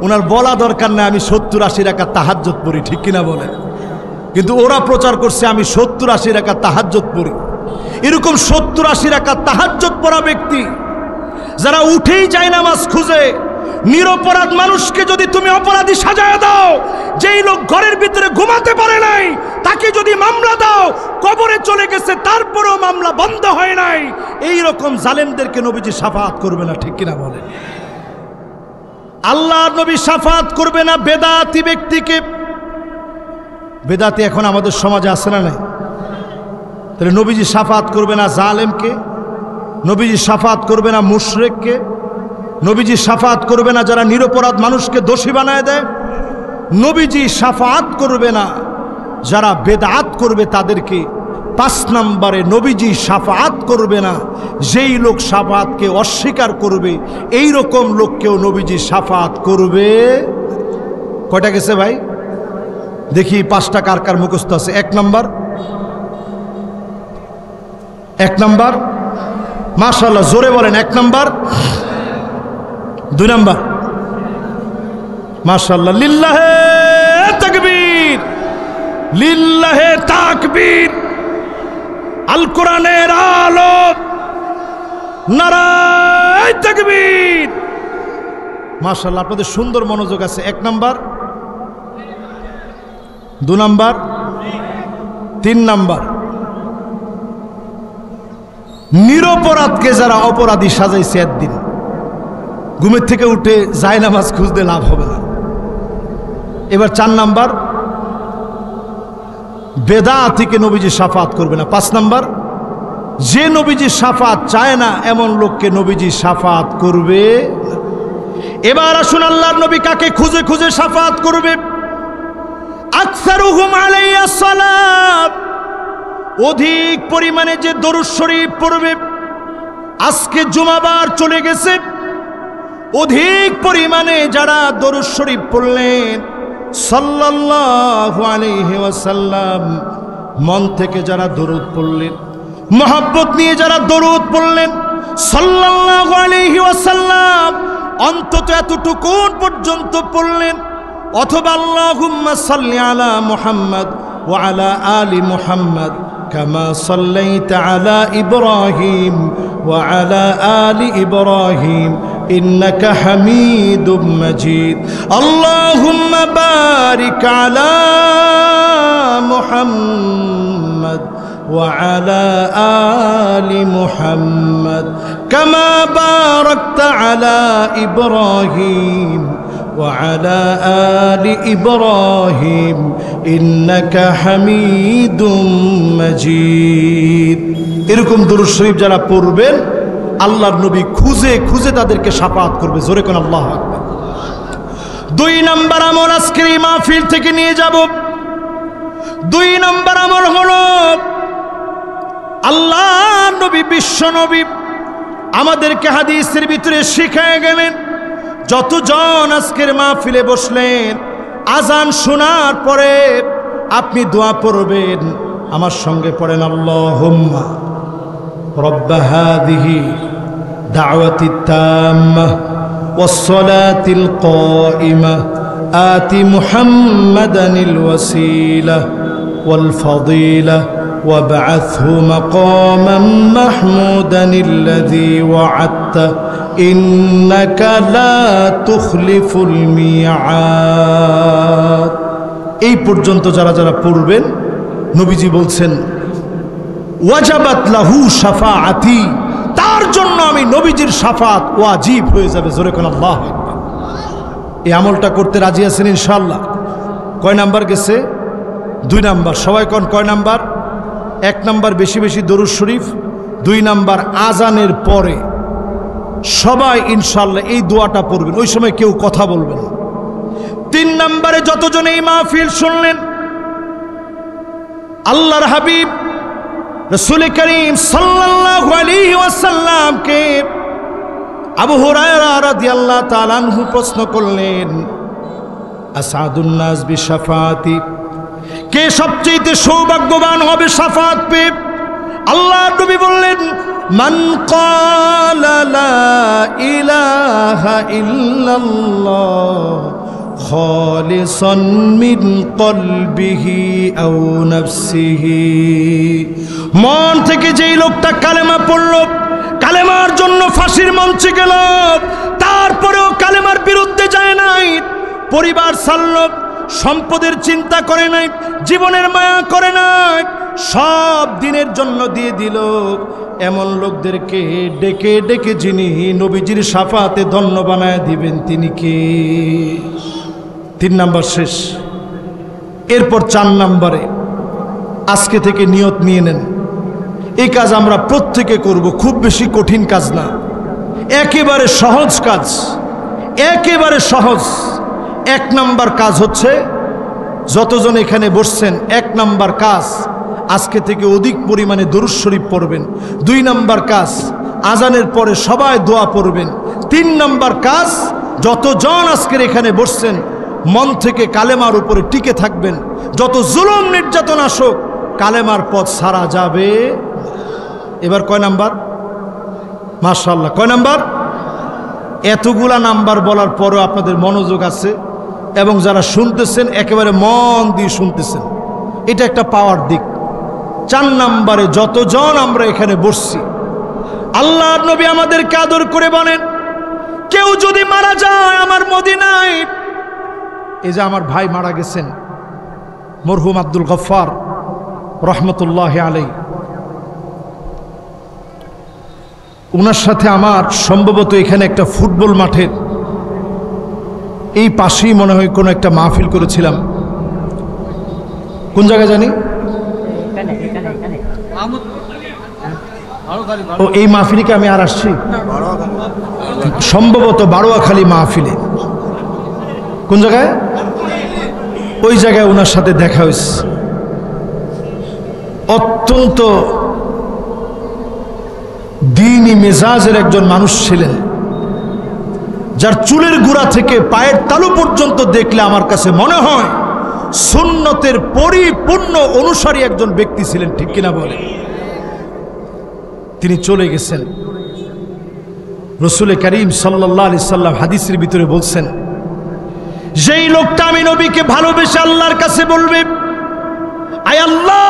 ওনার বলা দরকার না আমি 70-80 রাকাত তাহাজ্জুদ পড়ি। ঠিক কিনা বলেন? কিন্তু ওরা প্রচার করছে আমি 70-80 রাকাত তাহাজ্জুদ পড়ি। এরকম 70-80 রাকাত তাহাজ্জুদ পড়া ব্যক্তি যারা উঠেই যায় নামাজ খুঁজে, নিরপরাধ মানুষকে যদি তুমি অপরাধী সাজায় দাও, যেই লোক ঘরের ভিতরে ঘুমাতে পারে নাই তাকে যদি মামলা দাও, কবরে চলে গেছে তারপরেও মামলা বন্ধ হয় নাই, এই রকম জালেমদেরকে নবীজি শাফাত করবে না। ঠিক কিনা বলেন? আল্লাহর নবী শাফাত করবে না বেদাতি ব্যক্তিকে। বেদাতি এখন আমাদের সমাজে আছে না নাই? তাহলে নবীজি শাফাত করবে না জালেমকে, নবীজি শাফাত করবে না মুশরিককে, নবীজি শাফাত করবে না যারা নিরপরাধ মানুষকে দোষী বানায় দেয়, নবীজি শাফাত করবে না যারা বেদাত করবে তাদেরকে। 5 নম্বরে, নবীজি শাফাত করবে না যেই লোক শাফাতকে অস্বীকার করবে, এই রকম লোককেও নবীজি শাফাত করবে। কয়টা গেছে ভাই? দেখি 5টা কার কার মুখস্থ আছে। 1 নম্বর, 1 নম্বর, মাশাআল্লাহ জোরে বলেন। 1 নম্বর, 2 নম্বর, মাশাআল্লাহ, লিল্লাহে তাকবীর, লিল্লাহে তাকবীর। আল কোরআনের আলো, নারায়ে তাকবীর, মাশাআল্লাহ, আপনাদের সুন্দর মনোযোগ আছে। 1 নাম্বার, 2 নাম্বার, 3 নাম্বার। নিরপরাধকে যারা অপরাধী সাজাইছে, একদিন ঘুমের থেকে উঠে জায়নামাজ খুঁজতে লাভ হবে না। এবার 4 নাম্বার, বেদাতিকে নবীজি শাফাত করবে না। 5 নাম্বার, যে নবীজি শাফাত চায় না এমন লোককে নবীজি শাফাত করবে না। এবার আসুন, আল্লাহর নবী কাকে খুঁজে খুঁজে শাফাত করবে? আকসারুহুম আলাইয়া সালাত, অধিক পরিমাণে যে দরুদ শরীফ পড়বে। আজকে জুমাবার চলে গেছে, অধিক পরিমাণে যারা দরুদ শরীফ পড়লেন সাল্লাল্লাহু আলাইহি ওয়াসাল্লাম, মন থেকে যারা দরুদ পড়লেন, মহব্বত নিয়ে যারা দরুদ পড়লেন সাল্লাল্লাহু আলাইহি ওয়াসাল্লাম, অন্তত এতটুকু পর্যন্ত পড়লেন, অথবা আল্লাহুম্মা সাল্লি আলা মুহাম্মদ ওয়া আলা আলি মুহাম্মদ কামা সাল্লাইতা আলা ইব্রাহিম ওয়া আলা আলি ইব্রাহিম ইন্নাকা হামিদুম মাজিদ। আল্লাহুম্মা বারিক আলা মুহাম্মদ ওয়া আলা আলি মুহাম্মদ কামা বারাকতা আলা ইব্রাহিম وعلى آل إبراهيم إنك حميد مجيد। এরকম দরুদ শরীফ যারা পড়বেন, আল্লাহর নবী খুঁজে খুঁজে তাদেরকে শাফাত করবে। জোরে কোন আল্লাহু আকবার। 2 নাম্বার আমল আজকের এই মাহফিল থেকে নিয়ে যাব। 2 নাম্বার আমল হলো, আল্লাহর নবী বিশ্ব নবী আমাদেরকে হাদিসের ভিতরে শিখায় গেলেন, যতজন আজকের মাহফিলে বসলেন, আজান শোনার পরে আপনি দোয়া পড়বেন। আমার সঙ্গে পড়েন, আল্লাহুম্মা রব্বা হাযিহি দাওয়াতিত তাম্মাহ ওয়াস সালাতিল কাইমাহ আতি মুহাম্মাদানিল ওয়াসিলাহ ওয়াল ফাদিলাহ وابعثه مقاما محمودا الذي وعدته إنك لا تخلف الميعاد। এই পর্যন্ত যারা যারা পড়বেন, নবীজি বলছেন ওয়াজাবাত লাহু শাফাআতি, তার জন্য আমি নবীজির শাফাত ওয়াজিব হয়ে যাবে। জোরে কোন আল্লাহু আকবার। এই আমলটা করতে রাজি আছেন ইনশাআল্লাহ? কয় নাম্বার গেছে? 2 নাম্বার। সবাই কোন কয় নাম্বার? 1 নাম্বার বেশি বেশি দরুদ শরীফ, 2 নাম্বার আজানের পরে সবাই ইনশাআল্লাহ এই দোয়াটা পড়বেন, ওই সময় কেউ কথা বলবেন না। 3 নাম্বারে যতজন এই মাহফিল শুনলেন, আল্লাহর হাবিব রাসূল করিম সাল্লাল্লাহু আলাইহি ওয়াসাল্লামকে আবু হুরায়রা রাদিয়াল্লাহু তাআলা আনহু প্রশ্ন করলেন, আসাদুন নাস বিশাফাতি, কে সবচেয়ে সৌভাগ্যবান হবে শাফাত পেয়ে? আল্লাহর নবী বললেন, মান ক্বালা লা ইলাহা ইল্লাল্লাহ খালিসান মিন কলবিহি আও নাফসিহি, মন থেকে যেই লোকটা কালেমা পড়ল, কালেমার জন্য ফাঁসির মঞ্চে গেল, তারপরেও কালেমার বিরুদ্ধে যায় নাই, পরিবার ছাড়ল, সম্পদের চিন্তা করে নাই, জীবনের মায়া করে নাই, সব দিনের জন্য দিয়ে দিল, এমন লোকদেরকে ডেকে ডেকে যিনি নবীজির শাফাতে ধন্য বানায় দিবেন তিনি কে? 3 নাম্বার শেষ। এরপর 4 নাম্বারে আজকে থেকে নিয়ত নিয়ে নেন, এই কাজ আমরা প্রত্যেকে করব, খুব বেশি কঠিন কাজ না, একেবারে সহজ কাজ, একেবারে সহজ। 1 নাম্বার কাজ হচ্ছে, যতজন এখানে বসছেন, 1 নাম্বার কাজ আজকে থেকে অধিক পরিমাণে দরুদ শরীফ পড়বেন। 2 নাম্বার কাজ, আজানের পরে সবাই দোয়া পড়বেন। 3 নাম্বার কাজ, যতজন আজকের এখানে বসছেন মন থেকে কালেমার উপরে টিকে থাকবেন, যত জুলুম নির্যাতন আসুক কালেমার পথ ছাড়া যাবে। এবার কয় নাম্বার? মাশাআল্লাহ, কয় নাম্বার? এতগুলা নাম্বার বলার পরও আপনাদের মনোযোগ আছে এবং যারা শুনতেছেন একেবারে মন দিয়ে শুনতেছেন, এটা একটা পাওয়ার দিক। 4 নাম্বারে যতজন আমরা এখানে বসছি, আল্লাহর নবী আমাদেরকে আদর করে বলেন, কেউ যদি মারা যায় আমার মদিনায়, এই যে আমার ভাই মারা গেছেন মরহুম আব্দুল গফফার রহমতুল্লাহ আলাই, ওনার সাথে আমার সম্ভবত এখানে একটা ফুটবল মাঠের এই পাশেই মনে হয় কোনো একটা মাহফিল করেছিলাম। কোন জায়গায় জানি, ও এই মাহফিলে আমি আর আসছি সম্ভবত বারোয়াখালী মাহফিলে। কোন জায়গায়? ওই জায়গায় ওনার সাথে দেখা হয়েছে। অত্যন্ত দ্বীনি মেজাজের একজন মানুষ ছিলেন, যার চুলের গোড়া থেকে পায়ের তালু পর্যন্ত দেখলে আমার কাছে মনে হয় সুন্নতের পরিপূর্ণ অনুসারী একজন ব্যক্তি ছিলেন, ঠিক কিনা বলে? তিনি চলে গেছেন। রাসূল করিম সাল্লাল্লাহু আলাইহি সাল্লাম হাদিসের ভিতরে বলছেন, যেই লোকটা আমি নবীকে ভালোবেসে আল্লাহর কাছে বলবে, আয় আল্লাহ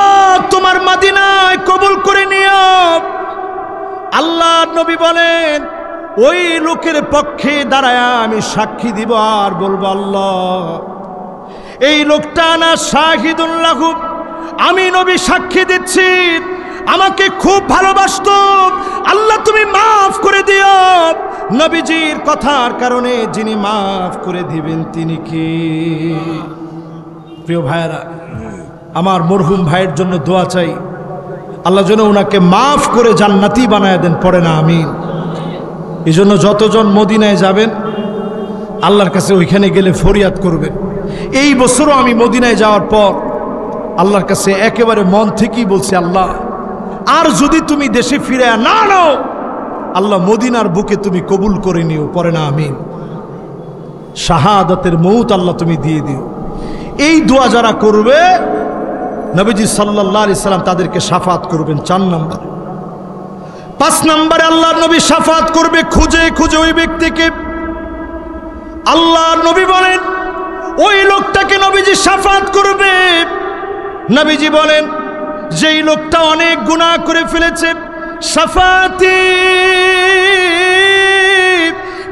তোমার মদিনায় কবুল করে নিও, আল্লাহর নবী বলেন ওই লোকের পক্ষে দাঁড়ায় আমি সাক্ষী দিব আর বলবো, আল্লাহ এই লোকটা না শাহিদুন লাহু, আমি নবী সাক্ষী দিচ্ছি আমাকে খুব ভালোবাসতো, আল্লাহ তুমি মাফ করে দিও। নবীজির কথার কারণে যিনি মাফ করে দিবেন তিনি কি? প্রিয় ভাইরা, আমার মরহুম ভাইয়ের জন্য দোয়া চাই, আল্লাহ যেন ওনাকে মাফ করে জান্নাতি বানায় দেন, পড়ে না আমিন। এই জন্য যতজন মদিনায় যাবেন আল্লাহর কাছে ওইখানে গেলে ফরিয়াদ করবেন। এই বছরও আমি মদিনায় যাওয়ার পর আল্লাহর কাছে একেবারে মন থেকেই বলছি, আল্লাহ আর যদি তুমি দেশে ফিরে না নাও, আল্লাহ মদিনার বুকে তুমি কবুল করে নিও, পড়ে না আমিন। শাহাদাতের মৌত আল্লাহ তুমি দিয়ে দিও। এই দোয়া যারা করবে নবীজি সাল্লাল্লাহু আলাইহি সাল্লাম তাদেরকে শাফাত করবেন 4 নম্বর। 5 নম্বরে আল্লাহর নবী শাফাত করবে খুঁজে খুঁজে ওই ব্যক্তিকে। আল্লাহর নবী বলেন ওই লোকটাকে নবীজি শাফাত করবে। নবীজি বলেন যেই লোকটা অনেক গুনাহ করে ফেলেছে, শাফাতি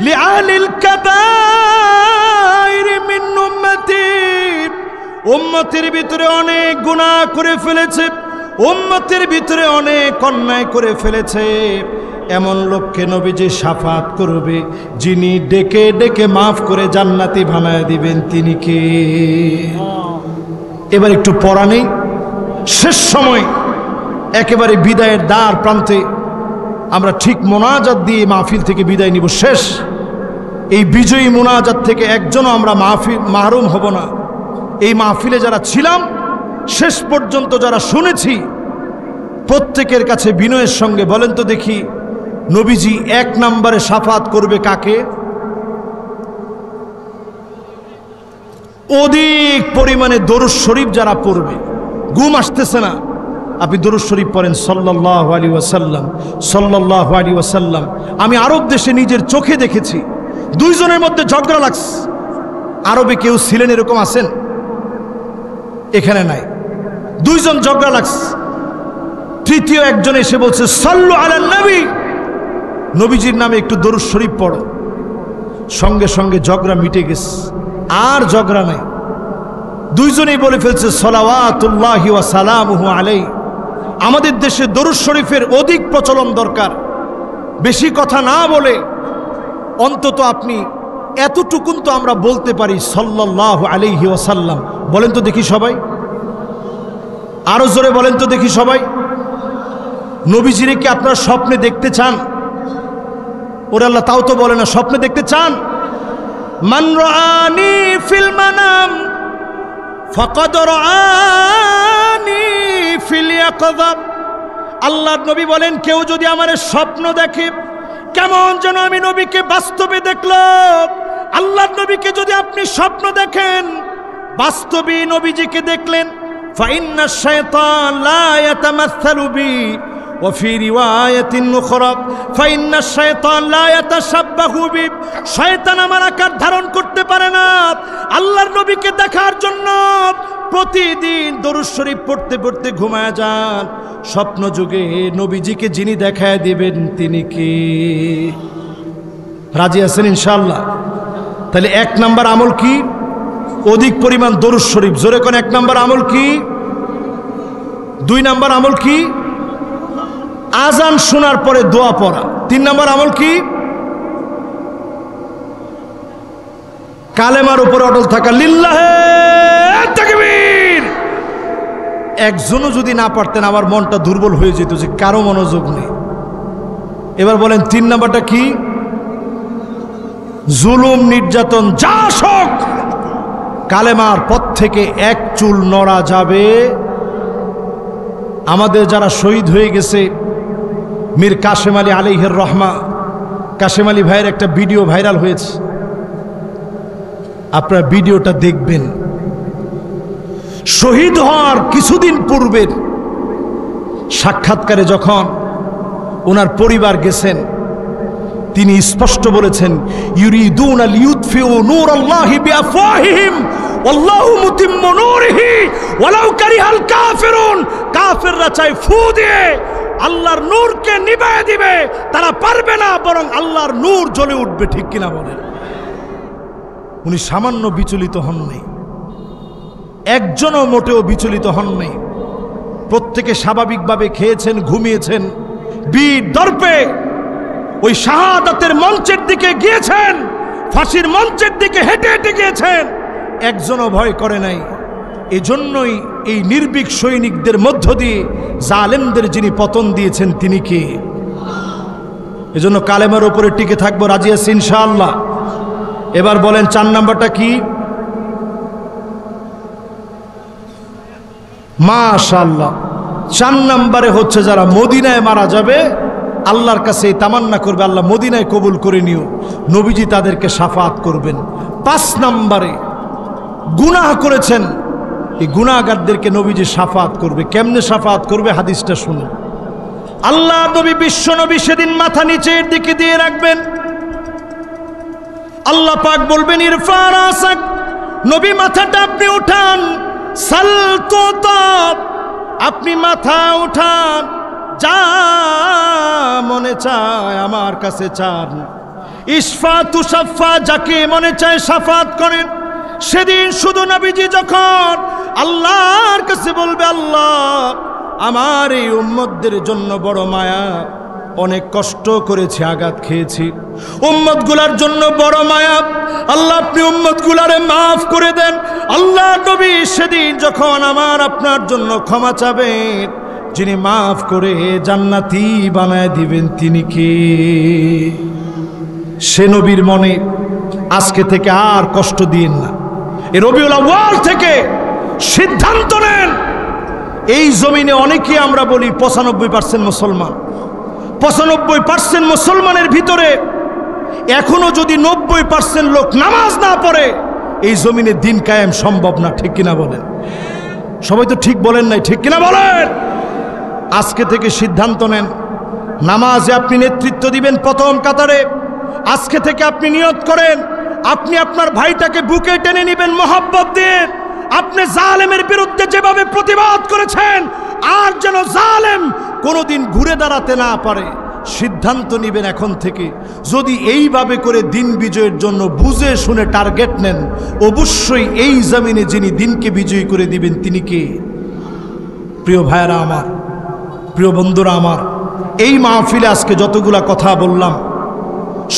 লিআলিল কাবাইর মিন উম্মতি, উম্মতের ভিতরে অনেক গুনাহ করে ফেলেছে, উম্মতের ভিতরে অনেক অন্যায় করে ফেলেছে, এমন লোককে নবীজি শাফাত করবে, যিনি ডেকে ডেকে মাফ করে জান্নাতি বানায় দিবেন, তিনি কে? এবার একটু পড়া নেই, শেষ সময় একেবারে বিদায়ের দ্বার প্রান্তে আমরা ঠিক মোনাজাত দিয়ে মাহফিল থেকে বিদায় নিব। শেষ এই বিজয়ী মোনাজাত থেকে একজনও আমরা মাহরুম হব না। এই মাহফিলে যারা ছিলাম, শেষ পর্যন্ত যারা শুনেছি, প্রত্যেকের কাছে বিনয়ের সঙ্গে বলেন তো দেখি, নবীজি 1 নম্বরে শাফাত করবে কাকে? অধিক পরিমাণে দরুদ শরীফ যারা পড়বে। ঘুম আসতেছে না, আপনি দরুদ শরীফ পড়েন সাল্লাল্লাহু আলাইহি ওয়াসাল্লাম, সাল্লাল্লাহু আলাইহি ওয়াসাল্লাম। আমি আরব দেশে নিজের চোখে দেখেছি 2 জনের মধ্যে ঝগড়া লাগছে। আরবে কেউ ছিলেন এরকম আছেন? এখানে নাই। 2 জন ঝগড়া লাগছে, তৃতীয় একজন এসে বলছে সাল্লু আলান নবী, নবীজির নামে একটু দরুদ শরীফ পড়ো। সঙ্গে সঙ্গে ঝগড়া মিটে গেছে, আর ঝগড়া নাই। 2 জনেই বলে ফেলছে সালাওয়াতুল্লাহি ওয়া সালামুহু আলাইহি। আমাদের দেশে দরুদ শরীফের অধিক প্রচলন দরকার। বেশি কথা না বলে অন্তত আপনি এতটুকুন তো আমরা বলতে পারি সাল্লাল্লাহু আলাইহি ওয়াসাল্লাম। বলেন তো দেখি সবাই, আরো জোরে বলেন তো দেখি সবাই। নবীজিরে কি আপনারা স্বপ্নে দেখতে চান? ওরা আল্লাহ তাও তো বলে না, স্বপ্নে দেখতে চান? মান রাআনি ফিল মানাম ফাকাদ রাআনি ফিল ইয়াকযাব। আল্লাহর নবী বলেন কেউ যদি আমার স্বপ্ন দেখে, কেমন যেন আমি নবীকে বাস্তবে দেখলাম। আল্লাহর নবীকে যদি আপনি স্বপ্ন দেখেন, বাস্তবে নবীজিকে দেখলেন, ফাইন্না শাইতান লা ইয়াতামাসসালু বি ওয়া ফি রিওয়ায়াতিন উখরা ফাইন্না শাইতান লা ইয়াতাশাব্বাহু বি। শয়তান আমার আকার ধারণ করতে পারে না। আল্লাহর নবীকে দেখার জন্য প্রতিদিন দরুদ শরীফ পড়তে পড়তে ঘুমায় যান। স্বপ্ন যুগে নবীজিকে যিনি দেখায় দিবেন তিনি কে? রাজি আছেন ইনশাআল্লাহ? তাহলে 1 নাম্বার আমল কি? অধিক পরিমাণ দরুদ শরীফ। জোরে কোন 1 নাম্বার আমল কি? 2 নাম্বার আমল কি? আজান শোনার পরে দোয়া পড়া। 3 নাম্বার আমল কি? কালেমার উপরে অটল থাকা। লিল্লাহে তাকবীর। একজনও যদি না পারতেন আমার মনটা দুর্বল হয়ে যেত যে কারো মনোযোগ নেই। এবার বলেন 3 নাম্বারটা কি? জুলুম নির্যাতন যা শোক কালেমার পথ থেকে 1 চুল নড়া যাবে। আমাদের যারা শহীদ হয়ে গেছে, মীর কাশেম আলী আলাইহির রহমা, কাশেম আলী ভাইয়ের একটা ভিডিও ভাইরাল হয়েছে, আপনারা ভিডিওটা দেখবেন। শহীদ হওয়ার কিছুদিন পূর্বের সাক্ষাৎকারে যখন ওনার পরিবার গেছেন, তিনি স্পষ্ট বলেছেন, ইউরিদুনা লিইউতফিউ নূরাল্লাহি বিআফওয়াহিহিম ওয়াল্লাহু মুতিম্মু নূরিহি ওয়ালাউ কারিহাল কাফিরুন। কাফেররা চায় ফু দিয়ে আল্লাহর নূরকে নিভায়ে দিবে, তারা পারবে না, বরং আল্লাহর নূর জ্বলে উঠবে। ঠিক কিনা বলেন? উনি সামান্য বিচলিত হন নাই, একজনও মোটেও বিচলিত হন নাই। প্রত্যেকে স্বাভাবিকভাবে খেয়েছেন, ঘুমিয়েছেন, বীর দর্পে ওই শাহাদাতের মঞ্চের দিকে গিয়েছেন, ফাঁসির মঞ্চের দিকে হেঁটে হেঁটে গিয়েছেন, একজনও ভয় করে নাই। এজন্যই এই নির্ভীক সৈনিকদের মধ্য দিয়ে জালেমদের যিনি পতন দিয়েছেন তিনি কে? এজন্য কালেমার উপরে টিকে থাকবো। রাজি আছি ইনশাআল্লাহ? এবার বলেন 4 নাম্বারটা কি? মাশাআল্লাহ। 4 নাম্বারে হচ্ছে যারা মদিনায় মারা যাবে, আল্লাহর কাছে তামান্না করবে, আল্লাহ মদিনায় কবুল করে নিও, নবীজি তাদেরকে শাফাত করবেন। 5 নাম্বারে গুনাহ করেছেন, এই গুনাহগারদেরকে নবীজি শাফাত করবে। কেমনে শাফাত করবে? হাদিসটা শুনুন। আল্লাহ নবী, বিশ্ব নবী সেদিন মাথা নিচের দিকে দিয়ে রাখবেন। আল্লাহ পাক বলবেন, ইরফা রাসাক, নবী মাথাটা আপনি উঠান, সাল তুতাব, আপনি মাথা উঠান, যা মনে চায় আমার কাছে চান, ইশফা তুশাফা, যাকে মনে চায় শাফাত করেন। সেদিন শুধু নবীজি যখন আল্লাহর কাছে বলবে, আল্লাহ আমার এই উম্মতদের জন্য বড় মায়া, অনেক কষ্ট করেছি, আঘাত খেয়েছি, উম্মতগুলার জন্য বড় মায়া, আল্লাহ আপনি উম্মতগুলারে মাফ করে দেন। আল্লাহ নবী সেদিন যখন আমার আপনার জন্য ক্ষমা চাবেন, যিনি মাফ করে জান্নাতি বানায় দিবেন তিনি কে? সে নবীর মনে আজকে থেকে আর কষ্ট দিয়েন না। এই রবিউল আউয়াল থেকে সিদ্ধান্ত নেন। এই জমিনে অনেকেই আমরা বলি 95% মুসলমান, 95% মুসলমানের ভিতরে এখনো যদি 90% লোক নামাজ না পড়ে, এই জমিনে দিন কায়েম সম্ভব না। ঠিক কিনা বলেন? সবাই তো ঠিক বলেন নাই, ঠিক কিনা বলেন? আজকে থেকে সিদ্ধান্ত নেন, নামাজে আপনি নেতৃত্ব দিবেন প্রথম কাতারে। আজকে থেকে আপনি নিয়ত করেন, আপনি আপনার ভাইটাকে বুকে টেনে নেবেন মহব্বত দিয়ে। আপনি জালেমের বিরুদ্ধে যেভাবে প্রতিবাদ করেছেন, আর যেন জালেম কোনোদিন ঘুরে দাঁড়াতে না পারে, সিদ্ধান্ত নেবেন এখন থেকে। যদি এইভাবে করে দিন বিজয়ের জন্য বুঝে শুনে টার্গেট নেন, অবশ্যই এই জমিনে যিনি দিনকে বিজয়ী করে দিবেন তিনি কে? প্রিয় ভাইয়েরা আমার, প্রিয় বন্ধুরা আমার, এই মাহফিলে আজকে যতগুলা কথা বললাম,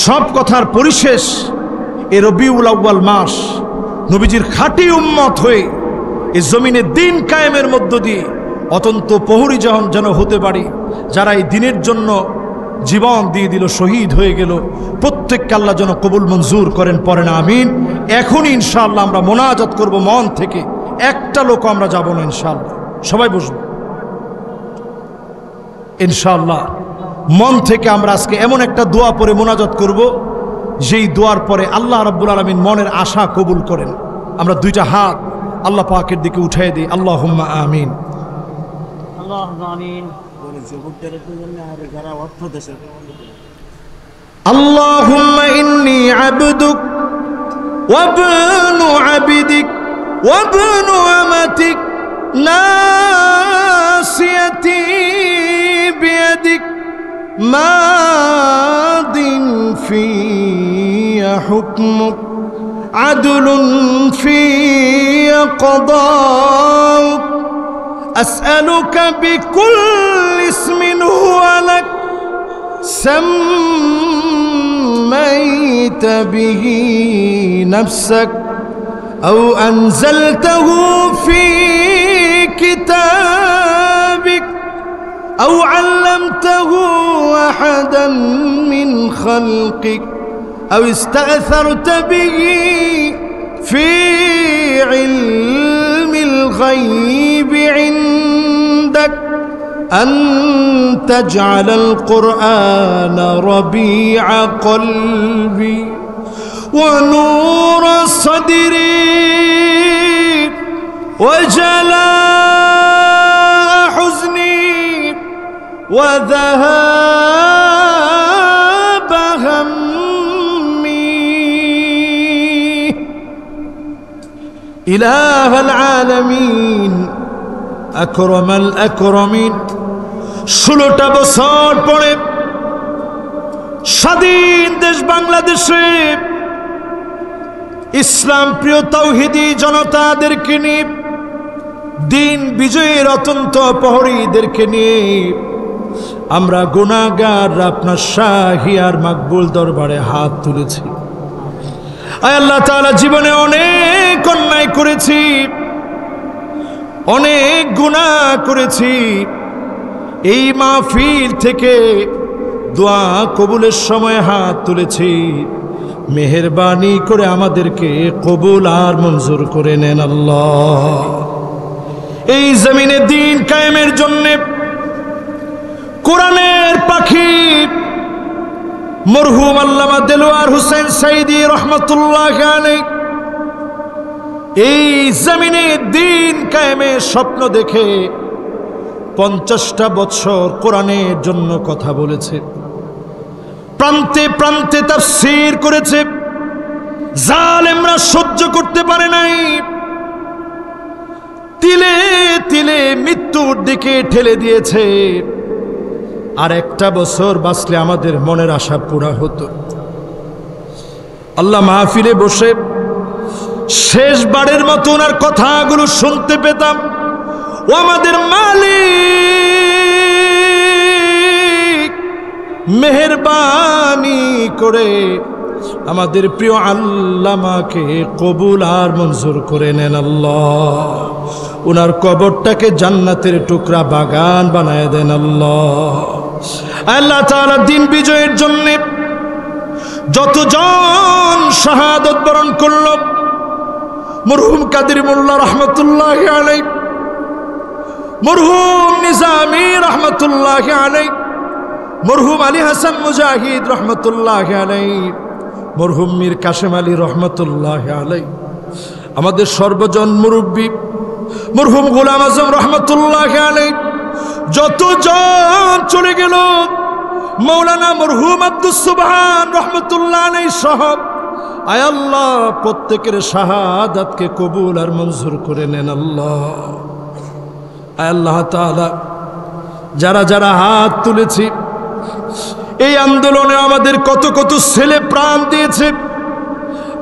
সব কথার পরিশেষ এ রবিউল আউয়াল মাস, নবীজির খাঁটি উম্মত হয়ে এই জমিনে দিন কায়েমের মধ্য দিয়ে অত্যন্ত প্রহরী যেন হতে পারি, যারা এই দিনের জন্য জীবন দিয়ে দিল, শহীদ হয়ে গেল, প্রত্যেককে আল্লাহ যেন কবুল মঞ্জুর করেন। পড়েন আমিন। এখনই ইনশাআল্লাহ আমরা মোনাজাত করব মন থেকে, একটা লোক আমরা যাব না ইনশাআল্লাহ। সবাই বসবো ইনশাআল্লাহ। মন থেকে আমরা আজকে এমন একটা দোয়া পড়ে মোনাজাত করব, যেই দোয়ার পরে আল্লাহ রাব্বুল আলামিন মনের আশা কবুল করেন। আমরা 2টা হাত আল্লাহ পাকের দিকে উঠিয়ে দিই। আল্লাহুম্মা আমিন। আল্লাহুম্মা আমিন। যারা অর্থ দেশে, আল্লাহুম্মা ইন্নী আবদুক ওয়া ইবনু আবিদিক ওয়া ইবনু আমাতিক নাসিয়াতি বিয়াদিক মাদিন ফি حكمك عدل في قضاءك أسألك بكل اسم هو لك سميت به نفسك أو أنزلته في كتابك أو علمته أحدا من خلقك أو استأثرت به في علم الغيب عندك أن تجعل القرآن ربيع قلبي ونور صدري وجلاء حزني وذهاب همي إله العالمين أكرم الأكرمين 16টা বছর পরে স্বাধীন দেশ বাংলাদেশে ইসলাম প্রিয় তাওহীদি জনতাদেরকে নিয়ে দিন বিজয়ের অত্যন্ত প্রহরীদেরকে নিয়ে আমরা গুনাহগার আপনার শাহী আর মাকবুল দরবারে হাত তুলেছি। আয় আল্লাহ তাআলা, জীবনে অনেক অন্যায় করেছি, অনেক গুনাহ করেছি। এই মাহফিল থেকে দোয়া কবুলের সময় হাত তুলেছি, মেহেরবানি করে আমাদেরকে কবুল আর মঞ্জুর করে নেন আল্লাহ। এই জমিনে দ্বীন কায়েমের জন্য কোরআনের পাখি মরহুম আল্লামা দেলোয়ার হোসেন সাইদি রহমতুল্লাহ আলাইহি এই জমিনে দ্বীন কায়েমের স্বপ্ন দেখে 50টা বছর কোরআনের জন্য কথা বলেছে, প্রান্তে প্রান্তে তাফসীর করেছে। জালেমরা সহ্য করতে পারে নাই, তিলে তিলে মৃত্যুর দিকে ঠেলে দিয়েছে। আর একটা বছর বাঁচলে আমাদের মনের আশা পুরা হতো। আল্লাহ মাহফিলে বসে শেষবারের মতো ওনার কথাগুলো শুনতে পেতাম। ও আমাদের মালিক, মেহেরবানি করে আমাদের প্রিয় আল্লামাকে কবুল আর মঞ্জুর করে নেন আল্লাহ। ওনার কবরটাকে জান্নাতের টুকরা বাগান বানায় দেন আল্লাহ। আল্লাহ তাআলা দিন বিজয়ের জন্য যতজন শাহাদত বরণ করল, মরহুম কাদের মোল্লা রহমতুল্লাহ আলাইহি, মরহুম নিজামী রহমতুল্লাহ আলাইহি, মরহুম আলী হাসান মুজাহিদ রহমতুল্লাহ আলাইহি, মরহুম মীর কাশেম আলী রহমতুল্লাহ আলাইহি, আমাদের সর্বজন মুরব্বী মরহুম গোলাম আজম রহমতুল্লাহ আলাইহি, যতজন চলে গেল, মৌলানা মরহুম আব্দুস সুবহান রহমতুল্লাহ আলাইহি সহ, আয় আল্লাহ প্রত্যেকের শাহাদাতকে কবুল আর মঞ্জুর করে নেন আল্লাহ। আয় আল্লাহ তাআলা, যারা যারা হাত তুলেছি এই আন্দোলনে আমাদের কত কত ছেলে প্রাণ দিয়েছে,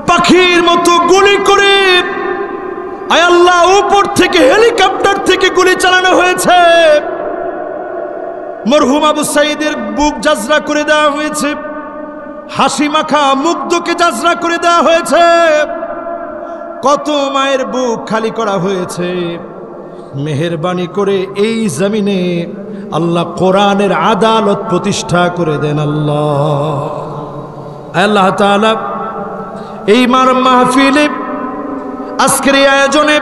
পাখির মতো গুলি করে, আয় আল্লাহ উপর থেকে হেলিকপ্টার থেকে গুলি চালানো হয়েছে। মরহুম আবু সাইদের বুক জাজরা করে দেওয়া হয়েছে, হাসি মাখা মুগ্ধকে জাজরা করে দেওয়া হয়েছে, কত মায়ের বুক খালি করা হয়েছে। মেহেরবানি করে এই জমিনে আল্লাহ কোরআনের আদালত প্রতিষ্ঠা করে দেন আল্লাহ। আল্লাহ তাআলা এই মাহফিলে আজকের এই আয়োজনে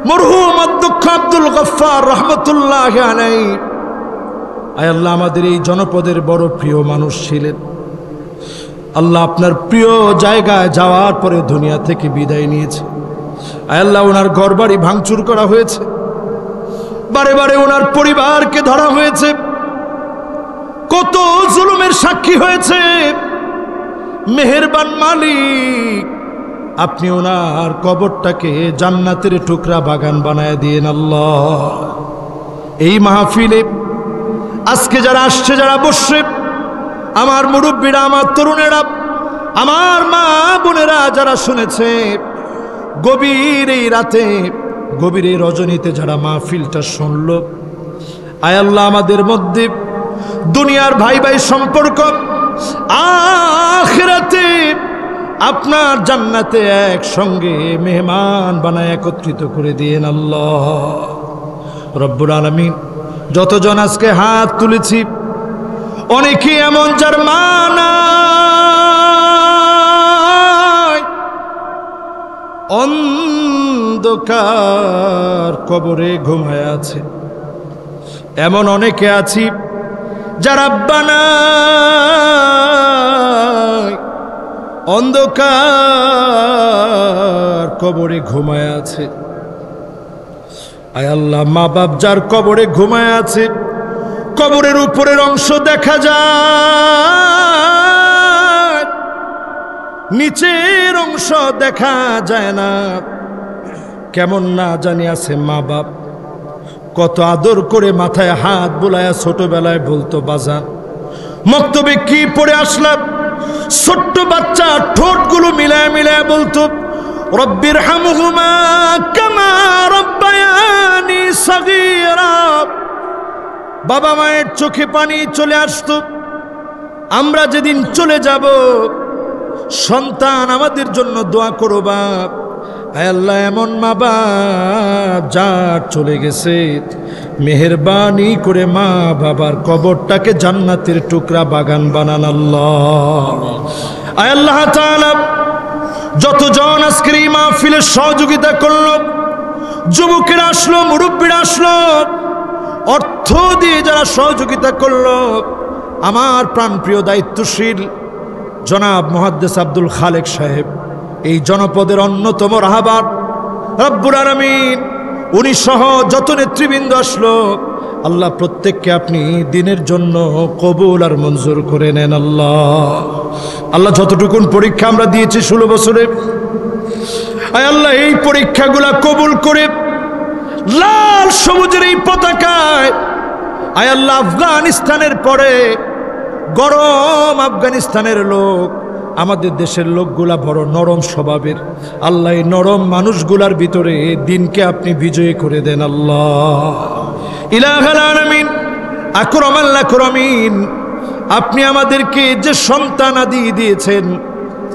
মরহুম অধ্যক্ষ আব্দুল গফফার রহমতুল্লাহ আলাইহি, আয় আল্লাহ আমাদের এই জনপদের বড় প্রিয় মানুষ ছিলেন। আল্লাহ আপনার প্রিয় জায়গায় যাওয়ার পরে দুনিয়া থেকে বিদায় নিয়েছে। আয় আল্লাহ ওনার ঘরবাড়ি ভাঙচুর করা হয়েছে, বারে বারে ওনার পরিবারকে ধরা হয়েছে, কত জুলুমের সাক্ষী হয়েছে। মেহেরবান মালিক, আপনি ওনার কবরটাকে জান্নাতের টুকরা বাগান বানায় দিয়েন আল্লাহ। এই মাহফিলে আজকে যারা আসছে, যারা বসছে, আমার মুরব্বীরা, আমার তরুণেরা, আমার মা বোনেরা যারা শুনেছে, গভীর এই রাতে, গভীর এই রজনীতে যারা মাহফিলটা শুনল, আয় আল্লাহ আমাদের মধ্যে দুনিয়ার ভাই ভাই সম্পর্ক আখিরাতে আপনার জান্নাতে একসঙ্গে মেহমান বানায় একত্রিত করে দিয়েন আল্লাহ রব্বুল আলামিন। যতজন আজকে হাত তুলেছি, অনেকে এমন যার মা নাই, অন্ধকার কবরে ঘুমায় আছে। এমন অনেকে আছি যার আব্বা নাই, অন্ধকার কবরে ঘুমায় আছে। আয় আল্লাহ, মা বাপ যার কবরে ঘুমায় আছে, কবরের উপরের অংশ দেখা যায়, নিচের অংশ দেখা যায় না। কেমন না জানি আছে মা বাপ, কত আদর করে মাথায় হাত বুলায়া ছোটবেলায় বলতো, বাজান মক্তবে কি পড়ে আসলাম? ছোট্ট বাচ্চা ঠোঁটগুলো মিলায় মিলায় বলতো, রব্বির হামহুমা কামা রব্বায়ানি সগীরা। বাবা মায়ের চোখে পানি চলে আসতো। আমরা যেদিন চলে যাব, সন্তান আমাদের জন্য দোয়া করো বাপ। আয় আল্লাহ, এমন মা বাপ যার চলে গেছে, মেহেরবানি করে মা বাবার কবরটাকে জান্নাতের টুকরা বাগান বানান আল্লাহ। আয় আল্লাহ তাআলা, যতজন আজকের এই মাহফিলে সহযোগিতা করল, যুবকেরা আসলো, মুরব্বীরা আসলো, অর্থ দিয়ে যারা সহযোগিতা করল, আমার প্রাণপ্রিয় দায়িত্বশীল জনাব মুহাদ্দিস আব্দুল খালেক সাহেব, এই জনপদের অন্যতম রাহবার রব্বুল আলামিন, উনি সহ যত নেতৃবৃন্দ আসলো, আল্লাহ প্রত্যেককে আপনি দিনের জন্য কবুল আর মঞ্জুর করে নেন আল্লাহ। আল্লাহ, যতটুকুন পরীক্ষা আমরা দিয়েছি 16 বছরে, আয় আল্লাহ এই পরীক্ষাগুলা কবুল করে লাল সবুজের এই পতাকায়, আয় আল্লাহ আফগানিস্তানের পরে গরম আফগানিস্তানের লোক, আমাদের দেশের লোকগুলা বড় নরম স্বভাবের, আল্লাহ এই নরম মানুষগুলার ভিতরে দিনকে আপনি বিজয়ী করে দেন আল্লাহ। ইলাহুল আলামিন, আকরামাল আকরামিন, আপনি আমাদেরকে যে সন্তান আদি দিয়েছেন,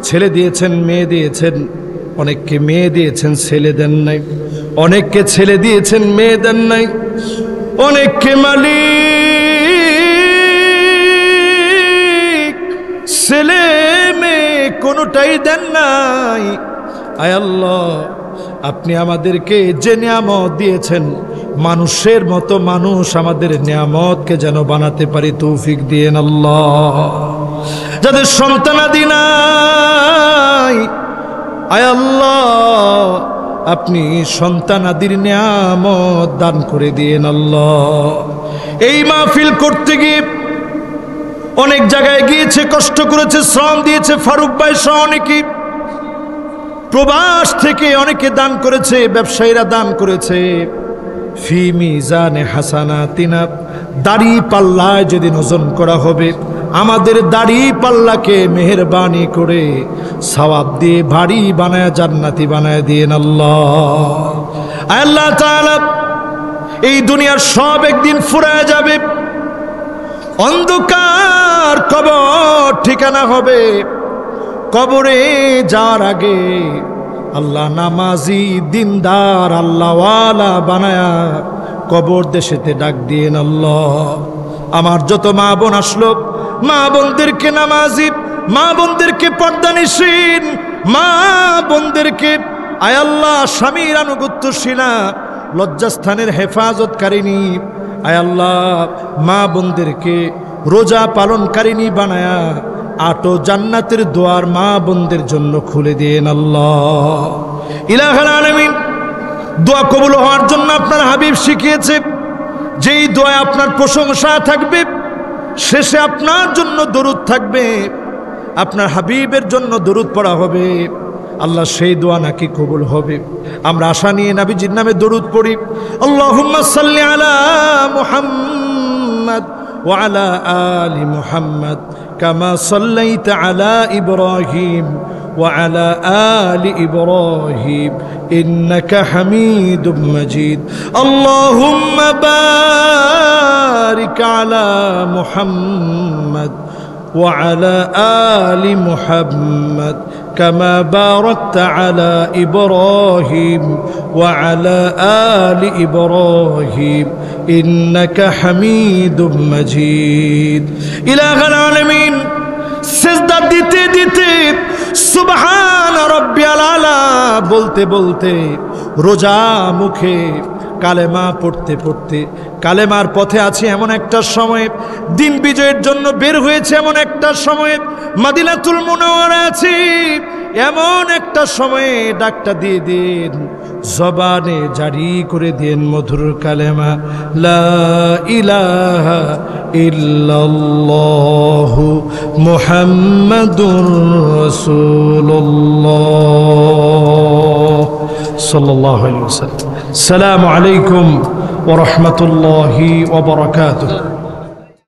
ছেলে দিয়েছেন, মেয়ে দিয়েছেন, অনেককে মেয়ে দিয়েছেন ছেলে দেন নাই, অনেককে ছেলে দিয়েছেন মেয়ে দেন নাই, অনেককে মালিক ছেলে মেয়ে কোনোটাই দেন নাই। আয় আল্লাহ, আপনি আমাদেরকে যে নিয়ামত দিয়েছেন, মানুষের মতো মানুষ আমাদের নিয়ামতকে যেন বানাতে পারি তৌফিক দিয়েন আল্লাহ। যাদের সন্তানাদি নাই, আয় আল্লাহ আপনি সন্তানাদির নিয়ামত দান করে দিয়েন আল্লাহ। এই মাহফিল করতে গিয়ে অনেক জায়গায় গিয়েছে, কষ্ট করেছে, শ্রম দিয়েছে, ফারুক ভাই সহ অনেকে, প্রবাস থেকে অনেকে দান করেছে, ব্যবসায়ীরা দান করেছে। ফি মিজানে হাসানাতিনা, দাড়ি পাল্লায় যেদিন ওজন করা হবে, আমাদের দাড়ি পাল্লাকে মেহেরবানি করে সওয়াব দিয়ে ভারী বানায় জান্নাতি বানায় দিয়েন আল্লাহ। আল্লাহ তাআলা, এই দুনিয়ার সব একদিন ফুরায় যাবে, অন্ধকার কবর ঠিকানা হবে। কবরে যাওয়ার আগে আল্লাহ নামাজি দিনদার আল্লাহওয়ালা বানায়া কবর দেশেতে ডাক দিয়েন আল্লাহ। আমার যত মা বোন আসলো, মা বোনদেরকে নামাজি, মা বোনদেরকে পর্দানিসীন, মা বোনদেরকে আয় আল্লাহ স্বামীর আনুগত্যশীলা, লজ্জাস্থানের হেফাজতকারিনী, আয় আল্লাহ মা বোনদেরকে রোজা পালনকারিনী বানায়া আটো জান্নাতের দুয়ার মা বোনদের জন্য খুলে দিয়েন আল্লাহ। ইলাহুল আলামিন, দোয়া কবুল হওয়ার জন্য আপনার হাবিব শিখিয়েছে, যেই দোয়া আপনার প্রশংসা থাকবে, শেষে আপনার জন্য দরুদ থাকবে, আপনার হাবিবের জন্য দরুদ পড়া হবে, আল্লাহ সেই দোয়া নাকি কবুল হবে। আমরা আশা নিয়ে নবীজির নামে দরুদ পড়ি। আল্লাহুম্মা সাল্লি আলা মুহাম্মদ وعلى آل محمد كما صليت على إبراهيم وعلى آل إبراهيم إنك حميد مجيد اللهم بارك على محمد وعلى آل محمد كما باركت على إبراهيم وعلى آل إبراهيم إنك حميد مجيد إله العالمين সিজদা দিতে দিতে সুবহান রাব্বিয়াল আলা বলতে বলতে রোজা মুখে কালেমা পড়তে পড়তে কালেমার পথে আছে এমন একটা সময়, দিন বিজয়ের জন্য বের হয়েছে এমন একটা সময়, মদিনাতুল মুনাওয়ারা আছে এমন একটা সময়ে ডাকটা দিয়ে দিন, জবানে জারি করে দিন মধুর কালেমা লা ইলাহা ইল্লাল্লাহু মুহাম্মাদুর রাসূলুল্লাহ সাল্লাল্লাহু আলাইহি ওয়াসাল্লাম। আসসালামু আলাইকুম ওয়া রাহমাতুল্লাহি ওয়া বারাকাতুহু।